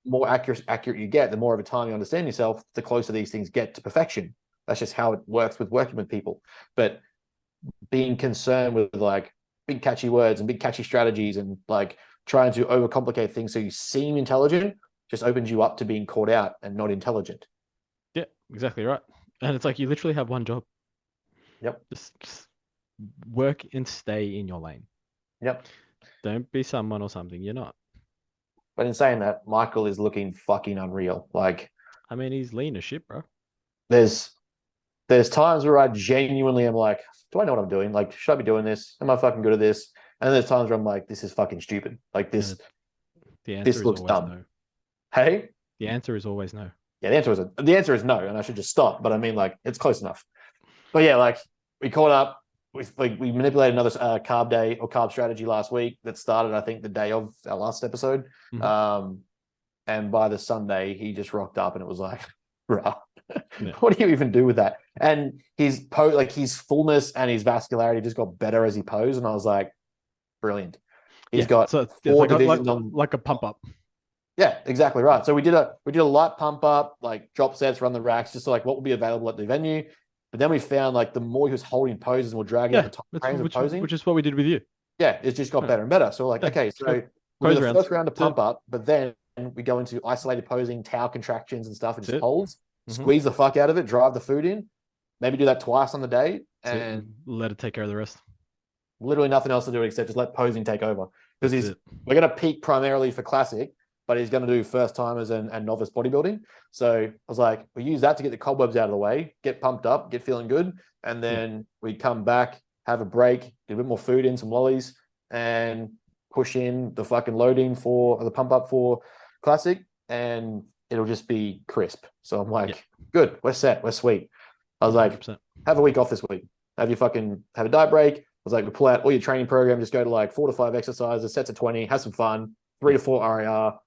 more accurate you get, the more of a time you understand yourself, the closer these things get to perfection. That's just how it works with working with people. But being concerned with like big catchy words and big catchy strategies and like trying to overcomplicate things so you seem intelligent just opens you up to being caught out and not intelligent. Yeah, exactly right. And it's like you literally have one job. Yep. Just work and stay in your lane. Yep. Don't be someone or something you're not. But in saying that, Michael is looking fucking unreal. Like, I mean, he's lean as shit, bro. There's times where I genuinely am like, do I know what I'm doing? Like, should I be doing this? Am I fucking good at this? And then there's times where I'm like, this is fucking stupid. Like this looks dumb. No. Hey? The answer is always no. Yeah, the answer is no, and I should just stop. But I mean, like, it's close enough. But yeah, like, we caught up. We manipulated another carb day or carb strategy last week that started, I think, the day of our last episode. And by the Sunday, he just rocked up and it was like, bruh, what do you even do with that? And his his fullness and his vascularity just got better as he posed. And I was like, brilliant. He's got so four divisions like a pump up. Yeah, exactly right. So we did a light pump up, like drop sets, run the racks, just like what would be available at the venue. But then we found like the more he was holding poses and we're dragging the top frames of posing, which is what we did with you. Yeah, it's just got better and better. So we're like, okay, so we do the first round of pump up, but then we go into isolated posing, towel contractions and stuff, and just holds, squeeze the fuck out of it, drive the food in, maybe do that twice on the day, and let it take care of the rest. Literally nothing else to do except just let posing take over. Because we're going to peak primarily for classic, but he's going to do first timers and novice bodybuilding. So I was like, we use that to get the cobwebs out of the way, get pumped up, get feeling good. And then we come back, have a break, get a bit more food in, some lollies, and push in the fucking loading for the pump up for classic. And it'll just be crisp. So I'm like, good, we're set, we're sweet. I was like, 100%. Have a week off this week. Have a diet break. I was like, we pull out all your training program, just go to like 4 to 5 exercises, sets of 20, have some fun, 3 to 4 RAR,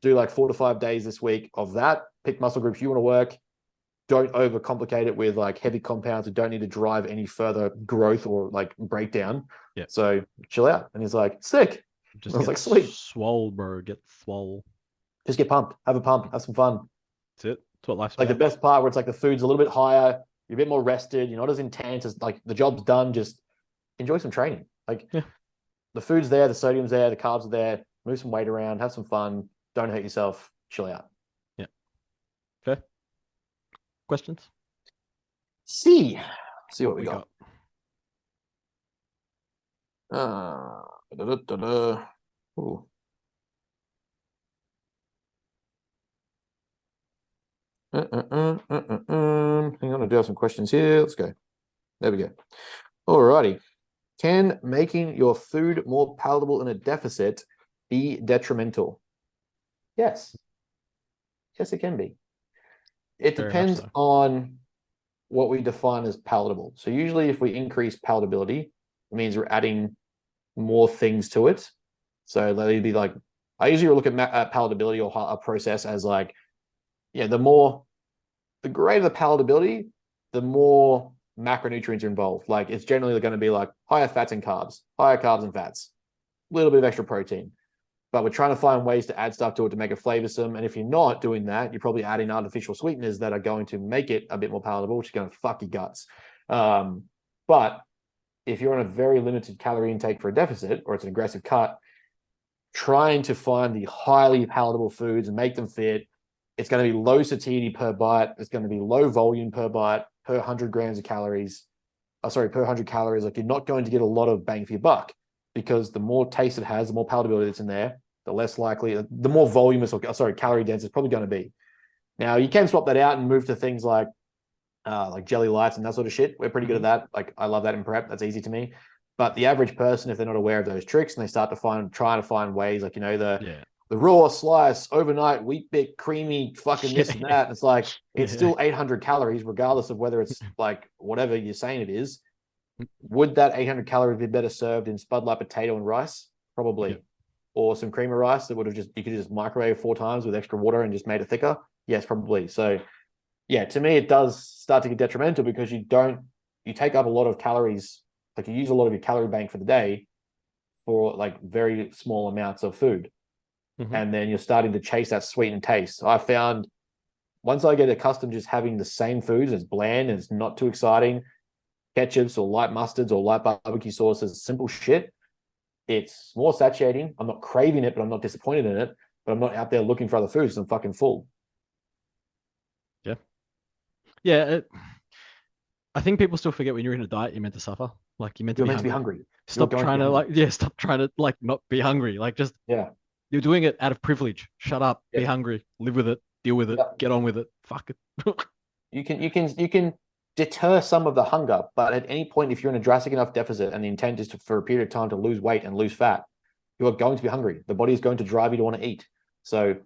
do like 4 to 5 days this week of that, pick muscle groups you want to work. Don't overcomplicate it with like heavy compounds that don't need to drive any further growth or like breakdown. Yeah. So chill out. And he's like, sick. Just I was like, sweet. Swole, bro. Get swole. Just get pumped. Have a pump. Have some fun. That's it. That's what life's like about. The best part where it's like the food's a little bit higher. you're a bit more rested, you're not as intense, as like the job's done, just enjoy some training. Like Yeah. the food's there, the sodium's there, the carbs are there, move some weight around, have some fun, don't hurt yourself, chill out. Yeah. Fair. Questions? See what we we got. Da-da-da-da. Ooh. Hang on, I do have some questions here. Let's go. There we go. Alrighty. Can making your food more palatable in a deficit be detrimental? Yes. Yes, it can be. It Very much depends so. on what we define as palatable. So usually if we increase palatability, it means we're adding more things to it. So let it be like, I usually look at palatability or a process as like, yeah, the greater the palatability, the more macronutrients are involved. Like it's generally going to be like higher fats and carbs, higher carbs and fats, a little bit of extra protein. But we're trying to find ways to add stuff to it to make it flavorsome. And if you're not doing that, you're probably adding artificial sweeteners that are going to make it a bit more palatable, which is going to fuck your guts. But if you're on a very limited calorie intake for a deficit, or it's an aggressive cut, trying to find the highly palatable foods and make them fit, it's going to be low satiety per bite. It's going to be low volume per bite, per 100 grams of calories. Per 100 calories. Like you're not going to get a lot of bang for your buck, because the more taste it has, the more palatability that's in there, the less likely, the more voluminous or calorie dense it's probably going to be. Now you can swap that out and move to things like jelly lights and that sort of shit. We're pretty good at that. Like I love that in prep. That's easy to me. But the average person, if they're not aware of those tricks and they start to trying to find ways, like, you know, the raw slice, overnight, wheat bit, creamy, fucking this and that. It's like, it's still 800 calories, regardless of whether it's like whatever you're saying it is. Would that 800 calories be better served in Spud Light potato and rice? Probably. Or some cream of rice that would have you could just microwave 4 times with extra water and just made it thicker? Yes, probably. So yeah, to me, it does start to get detrimental because you take up a lot of calories, like you use a lot of your calorie bank for the day for like very small amounts of food. And then you're starting to chase that sweetened taste. I found once I get accustomed just having the same foods, it's bland and it's not too exciting, ketchups or light mustards or light barbecue sauces, simple shit, it's more satiating. I'm not craving it, but I'm not disappointed in it. But I'm not out there looking for other foods. I'm fucking full. Yeah. I think people still forget when you're in a diet, you're meant to suffer. Like you're meant to be hungry. Stop trying to like not be hungry. Like just you're doing it out of privilege. Shut up. Be hungry. Live with it. Deal with it. Get on with it. Fuck it. You can deter some of the hunger, but at any point, if you're in a drastic enough deficit and the intent is for a period of time to lose weight and lose fat, you are going to be hungry. The body is going to drive you to want to eat. So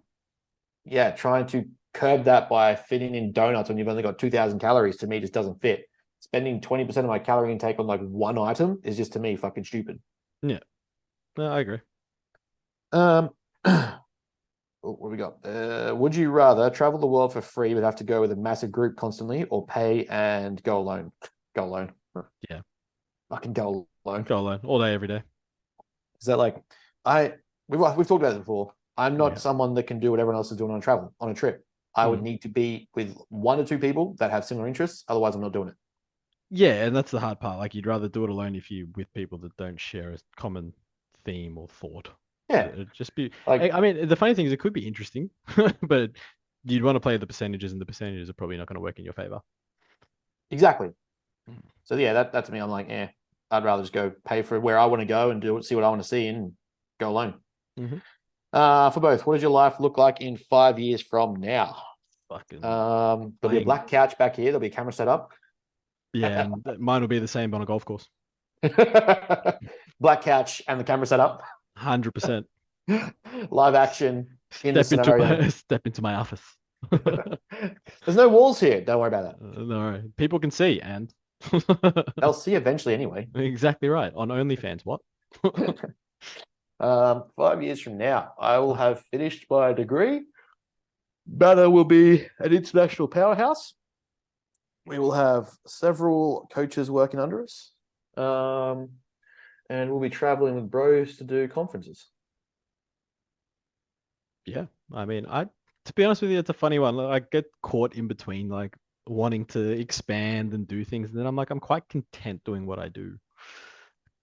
yeah, trying to curb that by fitting in donuts when you've only got 2,000 calories, to me just doesn't fit. Spending 20% of my calorie intake on like one item is just, to me, fucking stupid. Yeah. No, I agree. What we got? Would you rather travel the world for free but have to go with a massive group constantly, or pay and go alone? Go alone. Yeah. Fucking go alone. Go alone all day, every day. Is that like we've talked about it before. I'm not someone that can do what everyone else is doing on a trip. I would need to be with 1 or 2 people that have similar interests. Otherwise, I'm not doing it. Yeah, and that's the hard part. Like you'd rather do it alone if you're with people that don't share a common theme or thought. Yeah. It'd just be like, I mean, the funny thing is it could be interesting, but you'd want to play the percentages, and the percentages are probably not going to work in your favor. Exactly. So yeah, that to me, I'm like, I'd rather just go pay for where I want to go and see what I want to see and go alone. For both, what does your life look like in 5 years from now? Fucking there'll be a black couch back here. There'll be a camera set up. Yeah, and mine will be the same on a golf course. Black couch and the camera set up. 100%. Live action in the scenario. Step into my office. There's no walls here. Don't worry about that. No, people can see, and they'll see eventually anyway. Exactly right. On OnlyFans, what? 5 years from now, I will have finished my degree. Banner will be an international powerhouse. We will have several coaches working under us. And we'll be traveling with bros to do conferences. Yeah. I mean, to be honest with you, it's a funny one. I get caught in between like wanting to expand and do things. And then I'm like, I'm quite content doing what I do.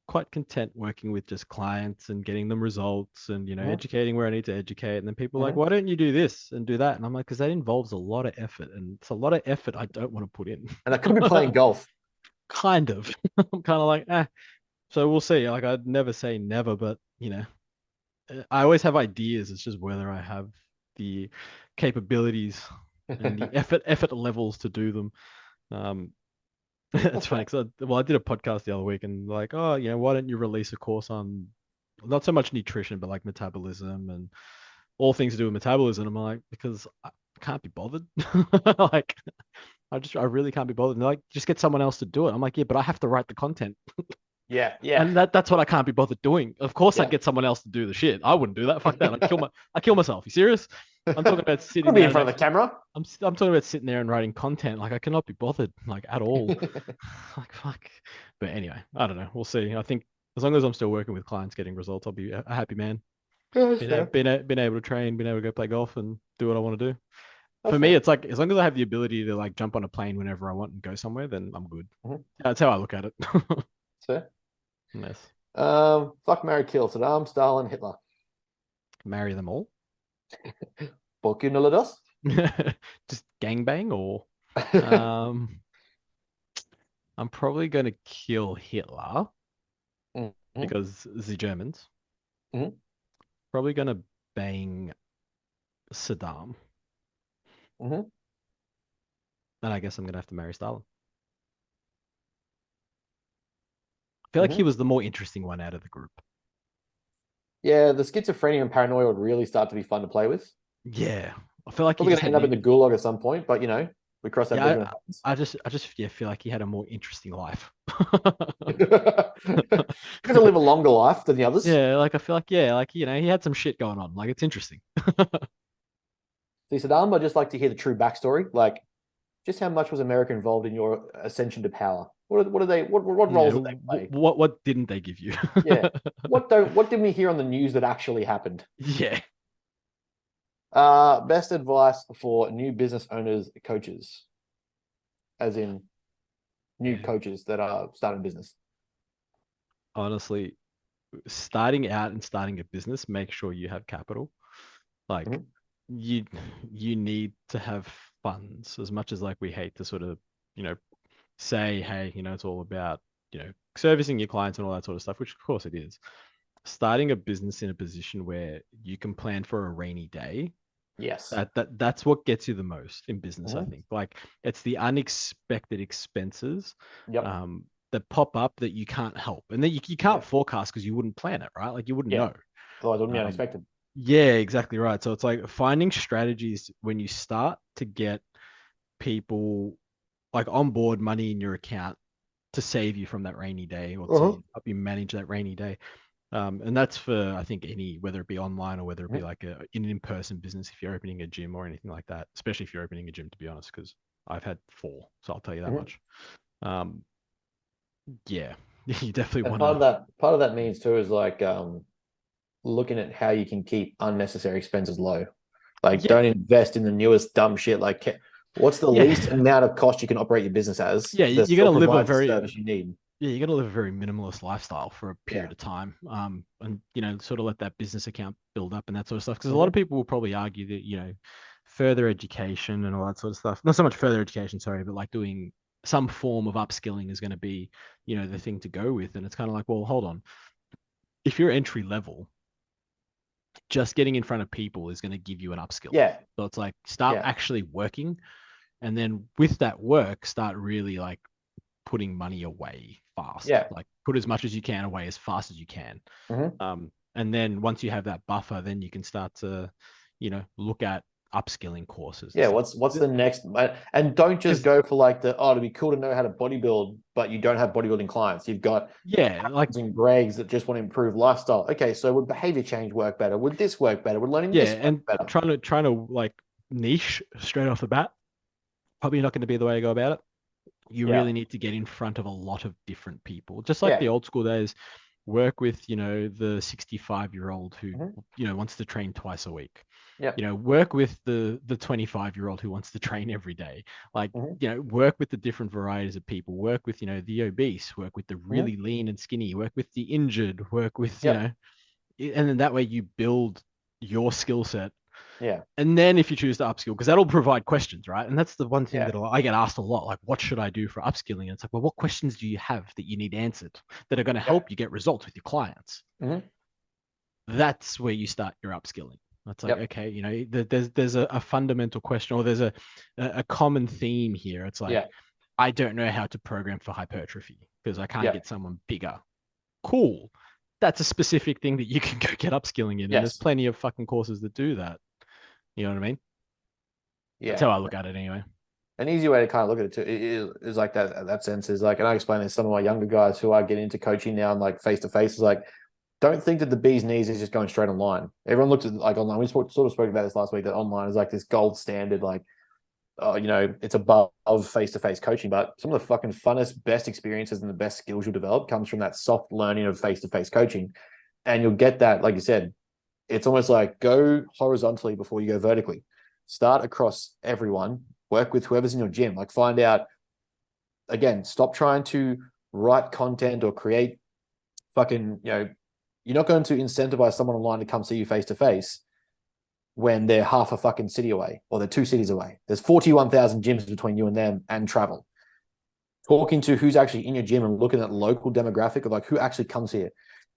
Quite content working with just clients and getting them results and, you know, Mhm. educating where I need to educate. And then people are like, Mhm. why don't you do this and do that? And I'm like, because that involves a lot of effort, and it's a lot of effort I don't want to put in. And I could be playing golf. Kind of. I'm kind of like, so we'll see. Like, I'd never say never, but you know, I always have ideas. It's just whether I have the capabilities and the effort levels to do them. Um, it's funny because I did a podcast the other week and like, oh, you know, why don't you release a course on not so much nutrition, but like metabolism and all things to do with metabolism? I'm like, because I can't be bothered. Like, I really can't be bothered. And they're like, just get someone else to do it. I'm like, yeah, but I have to write the content. Yeah, yeah, And that's what I can't be bothered doing. Of course, yeah. I'd get someone else to do the shit. I wouldn't do that. Fuck that. I kill myself. You serious? I'm talking about Could sitting be there. in front of the camera. I'm talking about sitting there and writing content. Like I cannot be bothered, like at all. Like fuck. But anyway, I don't know. We'll see. I think as long as I'm still working with clients, getting results, I'll be a happy man. Yeah, that's fair. Been able to train, been able to go play golf and do what I want to do. That's For me, fair. it's like as long as I have the ability to like jump on a plane whenever I want and go somewhere, then I'm good. Mhm. That's how I look at it. That's fair. Yes. Fuck, marry, kill. Saddam, Stalin, Hitler. Marry them all. Bokun Olados. Just gangbang or um I'm probably gonna kill Hitler Mhm. because the Germans. Mhm. Probably gonna bang Saddam. Mhm. And I guess I'm gonna have to marry Stalin. I feel like Mhm. he was the more interesting one out of the group. Yeah, the schizophrenia and paranoia would really start to be fun to play with. Yeah. I feel like he Probably just gonna end up in the had gulag at some point, but you know, we cross that bridge when it yeah, happens. I just yeah, feel like he had a more interesting life. He's gonna live a longer life than the others. Yeah, like I feel like yeah, like you know, he had some shit going on. Like it's interesting. See, Saddam, I'd just like to hear the true backstory. Like, just how much was America involved in your ascension to power? What are they? What Yeah, roles did they play? what didn't they give you? Yeah. What did we hear on the news that actually happened? Yeah. Best advice for new business owners, coaches, as in new Yeah. coaches that are starting business. Honestly, starting out and starting a business, make sure you have capital. Like Mhm. you you need to have funds as much as like we hate to sort of, you know, say, hey, you know, it's all about, you know, servicing your clients and all that sort of stuff, which of course it is. Starting a business in a position where you can plan for a rainy day, Yes. that's what gets you the most in business, I Mhm. think. Like it's the unexpected expenses Yep. that pop up that you can't help. And then you can't Yeah. forecast because you wouldn't plan it, right? Like you wouldn't Yeah. know. Otherwise, it wouldn't be Um, unexpected. yeah, exactly right. So it's like finding strategies when you start to get people like on board money in your account to save you from that rainy day or to help you manage that rainy day. And that's for I think any whether it be online or whether it be Mhm. like an in-person business if you're opening a gym or anything like that, especially if you're opening a gym, to be honest, because I've had 4, so I'll tell you that Mhm. much. Um, yeah, you definitely And want to. part of that means too is like looking at how you can keep unnecessary expenses low. Like, Yeah, don't invest in the newest dumb shit. Like, what's the least yeah, amount of cost you can operate your business as yeah. that You're still gonna live a provides the very service you need? yeah, you're gonna live a very minimalist lifestyle for a Yeah. period of time. And you know, sort of let that business account build up and that sort of stuff. Because a lot Mhm. of people will probably argue that, you know, further education and all that sort of stuff. Not so much further education, sorry, but like doing some form of upskilling is going to be, you know, the thing to go with. And it's kind of like, well, hold on. If you're entry level, just getting in front of people is going to give you an upskill. Yeah. So it's like start Yeah. actually working, and then with that work, start really like putting money away fast. Yeah. Like put as much as you can away as fast as you can. Mhm. And then once you have that buffer, then you can start to, you know, look at upskilling courses and Yeah. stuff. What's the next? And don't just Because go for like it'd be cool to know how to bodybuild, but you don't have bodybuilding clients. You've got yeah, like and Gregs that just want to improve lifestyle. Okay, so would behavior change work better? Would this work better? Would learning yeah, this work and better? trying to like niche straight off the bat, probably not going to be the way to go about it. You Yeah. really need to get in front of a lot of different people, just like Yeah. the old school days. work with, the 65-year-old who, Mhm. wants to train twice a week. Yep. Work with the 25-year-old who wants to train every day. Like, Mhm. work with the different varieties of people. Work with, the obese. Work with the Mhm. really lean and skinny. Work with the injured. Work with, Yep. and then that way you build your skill set. Yeah. And then if you choose to upskill, because that'll provide questions, right? And that's the one thing Yeah. that I get asked a lot, like, what should I do for upskilling? And it's like, well, what questions do you have that you need answered that are going to Yep. help you get results with your clients? Mhm. That's where you start your upskilling. That's like, Yep. okay, there's a fundamental question, or there's a common theme here. It's like, Yeah. I don't know how to program for hypertrophy because I can't Yeah. get someone bigger. Cool. That's a specific thing that you can go get upskilling in. And there's Yes. plenty of fucking courses that do that. You know what I mean? That's Yeah. how I look at it anyway. An easy way to kind of look at it too is like that sense is like, and I explain this to some of my younger guys who are getting into coaching now and like face to face is like, don't think that the bee's knees is just going straight online. Everyone looks at like online. We sort of spoke about this last week that online is like this gold standard, like, it's above face to face coaching. But some of the fucking funnest, best experiences and the best skills you'll develop comes from that soft learning of face to face coaching. And you'll get that, like you said, it's almost like go horizontally before you go vertically. Start across everyone, work with whoever's in your gym, like find out, again, stop trying to write content or create fucking, you're not going to incentivize someone online to come see you face to face when they're half a fucking city away or they're 2 cities away. There's 41,000 gyms between you and them and travel. Talking to who's actually in your gym and looking at local demographic of like who actually comes here.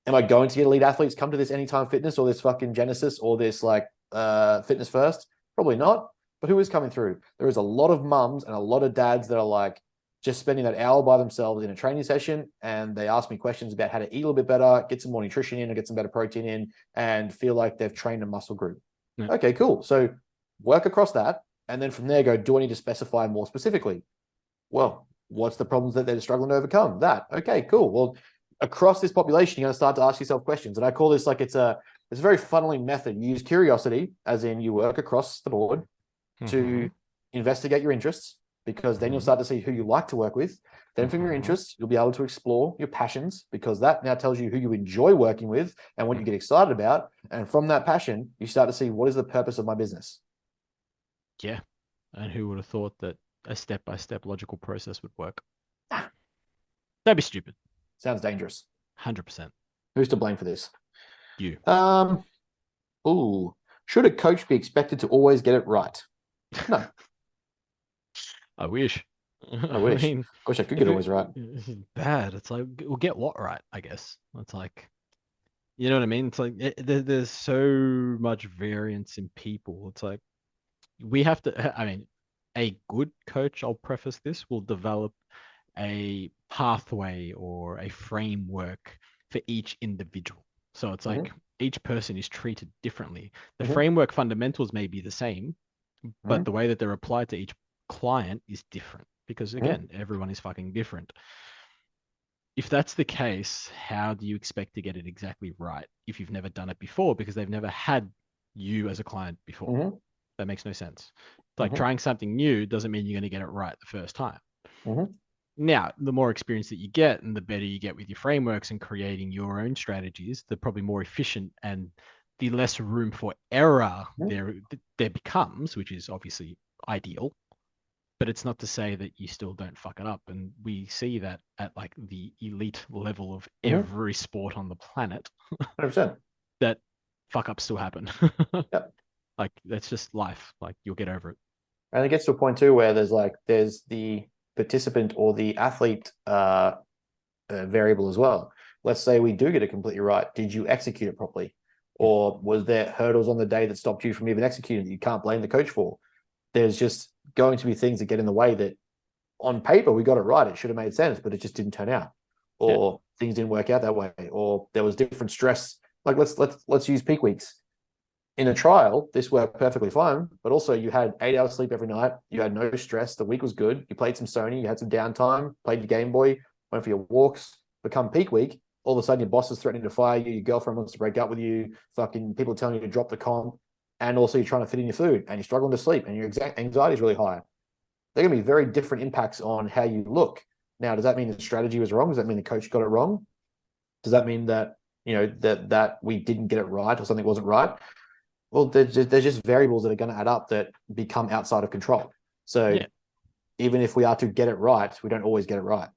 Am I going to get elite athletes come to this Anytime Fitness or this fucking Genesis or this like Fitness First? Probably not. But who is coming through? There is a lot of mums and a lot of dads that are like just spending that hour by themselves in a training session, and they ask me questions about how to eat a little bit better, get some more nutrition in, or get some better protein in, and feel like they've trained a muscle group. Yeah. Okay, cool. So work across that, and then from there go, do I need to specify more specifically? Well, what's the problems that they're struggling to overcome? That. Okay, cool. Well, across this population, you're going to start to ask yourself questions. And I call this like it's a very funneling method. You use curiosity, as in you work across the board to investigate your interests, because then you'll start to see who you like to work with. Then from your interests, you'll be able to explore your passions, because that now tells you who you enjoy working with and what you get excited about. And from that passion, you start to see, what is the purpose of my business? Yeah. And who would have thought that a step-by-step logical process would work? That'd be stupid. Sounds dangerous. 100%. Who's to blame for this? You. Should a coach be expected to always get it right? No. I wish. I wish. mean, I wish I could get it always right. It's bad. It's like, we'll get what right, I guess. It's like, you know what I mean? It's like, there's so much variance in people. It's like, we have to, I mean, a good coach, I'll preface this, will develop a pathway or a framework for each individual. So it's like each person is treated differently. The framework fundamentals may be the same, but the way that they're applied to each client is different, because again, everyone is fucking different. If that's the case, how do you expect to get it exactly right if you've never done it before, because they've never had you as a client before? That makes no sense. Like trying something new doesn't mean you're going to get it right the first time. Now, the more experience that you get and the better you get with your frameworks and creating your own strategies, the probably more efficient and the less room for error there becomes, which is obviously ideal. But it's not to say that you still don't fuck it up. And we see that at like the elite level of every sport on the planet. 100%. That fuck ups still happen. Yep. Like, that's just life. Like, you'll get over it. And it gets to a point too where there's the participant or the athlete variable as well. Let's say we do get it completely right. Did you execute it properly? Or was there hurdles on the day that stopped you from even executing that you can't blame the coach for? There's just going to be things that get in the way that on paper we got it right. It should have made sense, but it just didn't turn out. Or things didn't work out that way. Or there was different stress. Like let's use peak weeks. In a trial, this worked perfectly fine, but also you had 8 hours sleep every night. You had no stress. The week was good. You played some Sony. You had some downtime, played your Game Boy, went for your walks. Become peak week, all of a sudden your boss is threatening to fire you. Your girlfriend wants to break up with you. Fucking people telling you to drop the comp. And also you're trying to fit in your food and you're struggling to sleep and your anxiety is really high. They're going to be very different impacts on how you look. Now, does that mean the strategy was wrong? Does that mean the coach got it wrong? Does that mean that, that we didn't get it right or something wasn't right? Well, there's just variables that are going to add up that become outside of control. So Yeah. even if we are to get it right, we don't always get it right.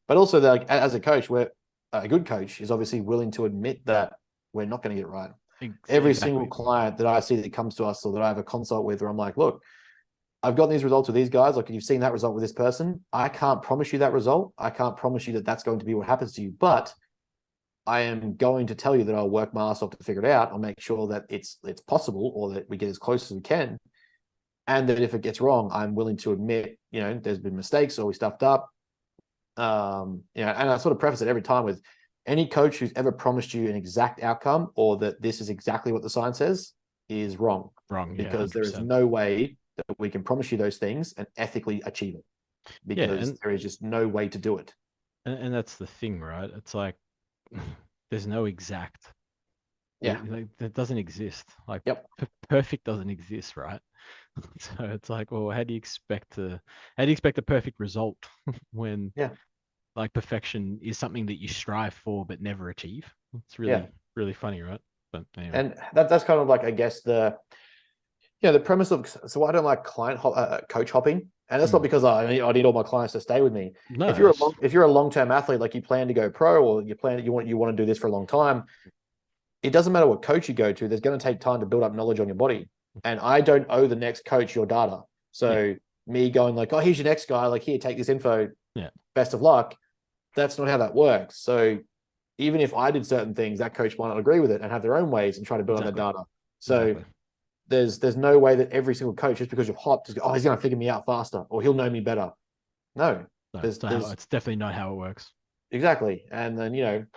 But also, like, as a coach, a good coach is obviously willing to admit that we're not going to get it right. Every single client that I see that comes to us or that I have a consult with, where I'm like, look, I've gotten these results with these guys. Like, you've seen that result with this person. I can't promise you that result. I can't promise you that that's going to be what happens to you. But I am going to tell you that I'll work my ass off to figure it out. I'll make sure that it's possible, or that we get as close as we can. And that if it gets wrong, I'm willing to admit, there's been mistakes or we stuffed up. And I sort of preface it every time with any coach who's ever promised you an exact outcome or that this is exactly what the science says is wrong. Because there is no way that we can promise you those things and ethically achieve it, because there is just no way to do it. And that's the thing, right? It's like, there's no exact. That doesn't exist. Like, perfect doesn't exist, right? So it's like, well, how do you expect a perfect result when like perfection is something that you strive for but never achieve? It's really funny, right? But anyway. And that's kind of like, I guess, the premise of, so I don't like coach hopping. And that's not because I need all my clients to stay with me. No, if you're a long-term athlete, like you plan to go pro, or you want to do this for a long time, it doesn't matter what coach you go to. There's going to take time to build up knowledge on your body. And I don't owe the next coach your data. So me going like, oh, here's your next guy, like, here, take this info. Best of luck. That's not how that works. So even if I did certain things, that coach might not agree with it and have their own ways and try to build on that data. So there's no way that every single coach, just because you've hopped, just go, oh, he's going to figure me out faster, or he'll know me better. No, it's definitely not how it works. Exactly. And then,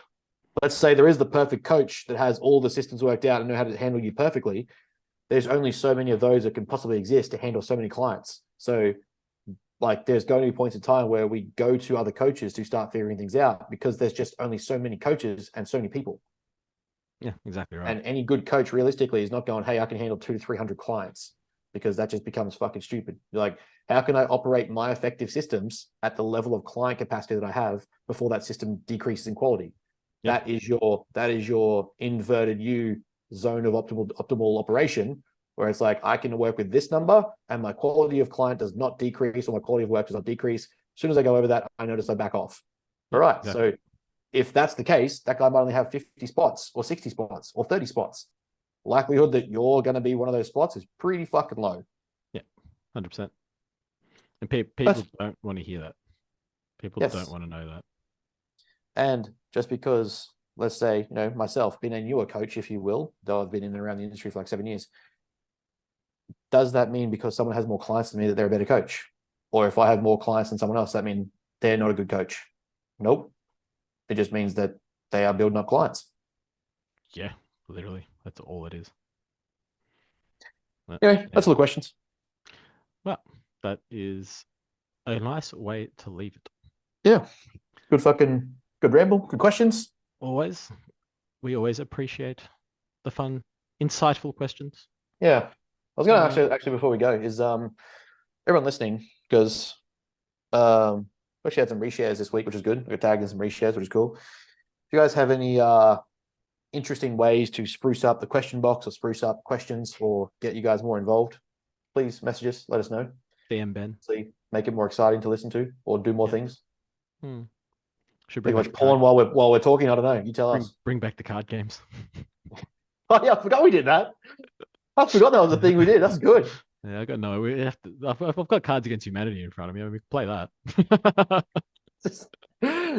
let's say there is the perfect coach that has all the systems worked out and know how to handle you perfectly. There's only so many of those that can possibly exist to handle so many clients. So, like, there's going to be points in time where we go to other coaches to start figuring things out, because there's just only so many coaches and so many people. Yeah, exactly right. And any good coach realistically is not going, hey, I can handle 200 to 300 clients, because that just becomes fucking stupid. You're like, how can I operate my effective systems at the level of client capacity that I have before that system decreases in quality? That is your inverted U zone of optimal operation, where it's like, I can work with this number and my quality of client does not decrease, or my quality of work does not decrease. As soon as I go over that, I notice I back off. All right. Exactly. So if that's the case, that guy might only have 50 spots or 60 spots or 30 spots. Likelihood that you're going to be one of those spots is pretty fucking low. Yeah, 100%. And people don't want to hear that. People don't want to know that. And just because, let's say, myself, being a newer coach, if you will, though I've been in and around the industry for like 7 years, does that mean because someone has more clients than me that they're a better coach? Or if I have more clients than someone else, that mean they're not a good coach? Nope. It just means that they are building up clients. Yeah, literally. That's all it is. Anyway, that's all the questions. Well, that is a nice way to leave it. Yeah. Good ramble. Good questions. We always appreciate the fun, insightful questions. Yeah. I was going to actually before we go, is everyone listening, because we actually had some reshares this week, which is good. We got tagged in some reshares, which is cool. If you guys have any interesting ways to spruce up the question box or spruce up questions or get you guys more involved, please message us, let us know. DM Ben. See, make it more exciting to listen to or do more things. Should bring much porn while we're talking. I don't know. You tell us. Bring back the card games. Oh yeah, I forgot we did that. I forgot that was the thing we did. That's good. Yeah, I got no. We have to. I've got Cards Against Humanity in front of me. We can play that.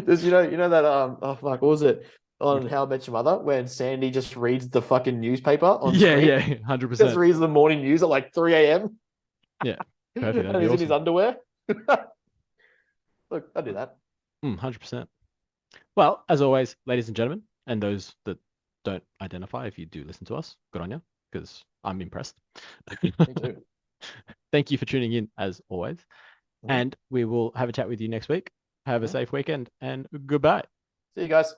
Does you know that oh fuck, what was it on How I Met Your Mother when Sandy just reads the fucking newspaper on screen? 100%. Just reads the morning news at like 3 a.m. Yeah, perfect. And he's in his underwear. Look, I do that. 100%. Well, as always, ladies and gentlemen, and those that don't identify, if you do listen to us, good on you, because I'm impressed. Me too. Thank you for tuning in, as always. And we will have a chat with you next week. Have a safe weekend, and goodbye. See you guys.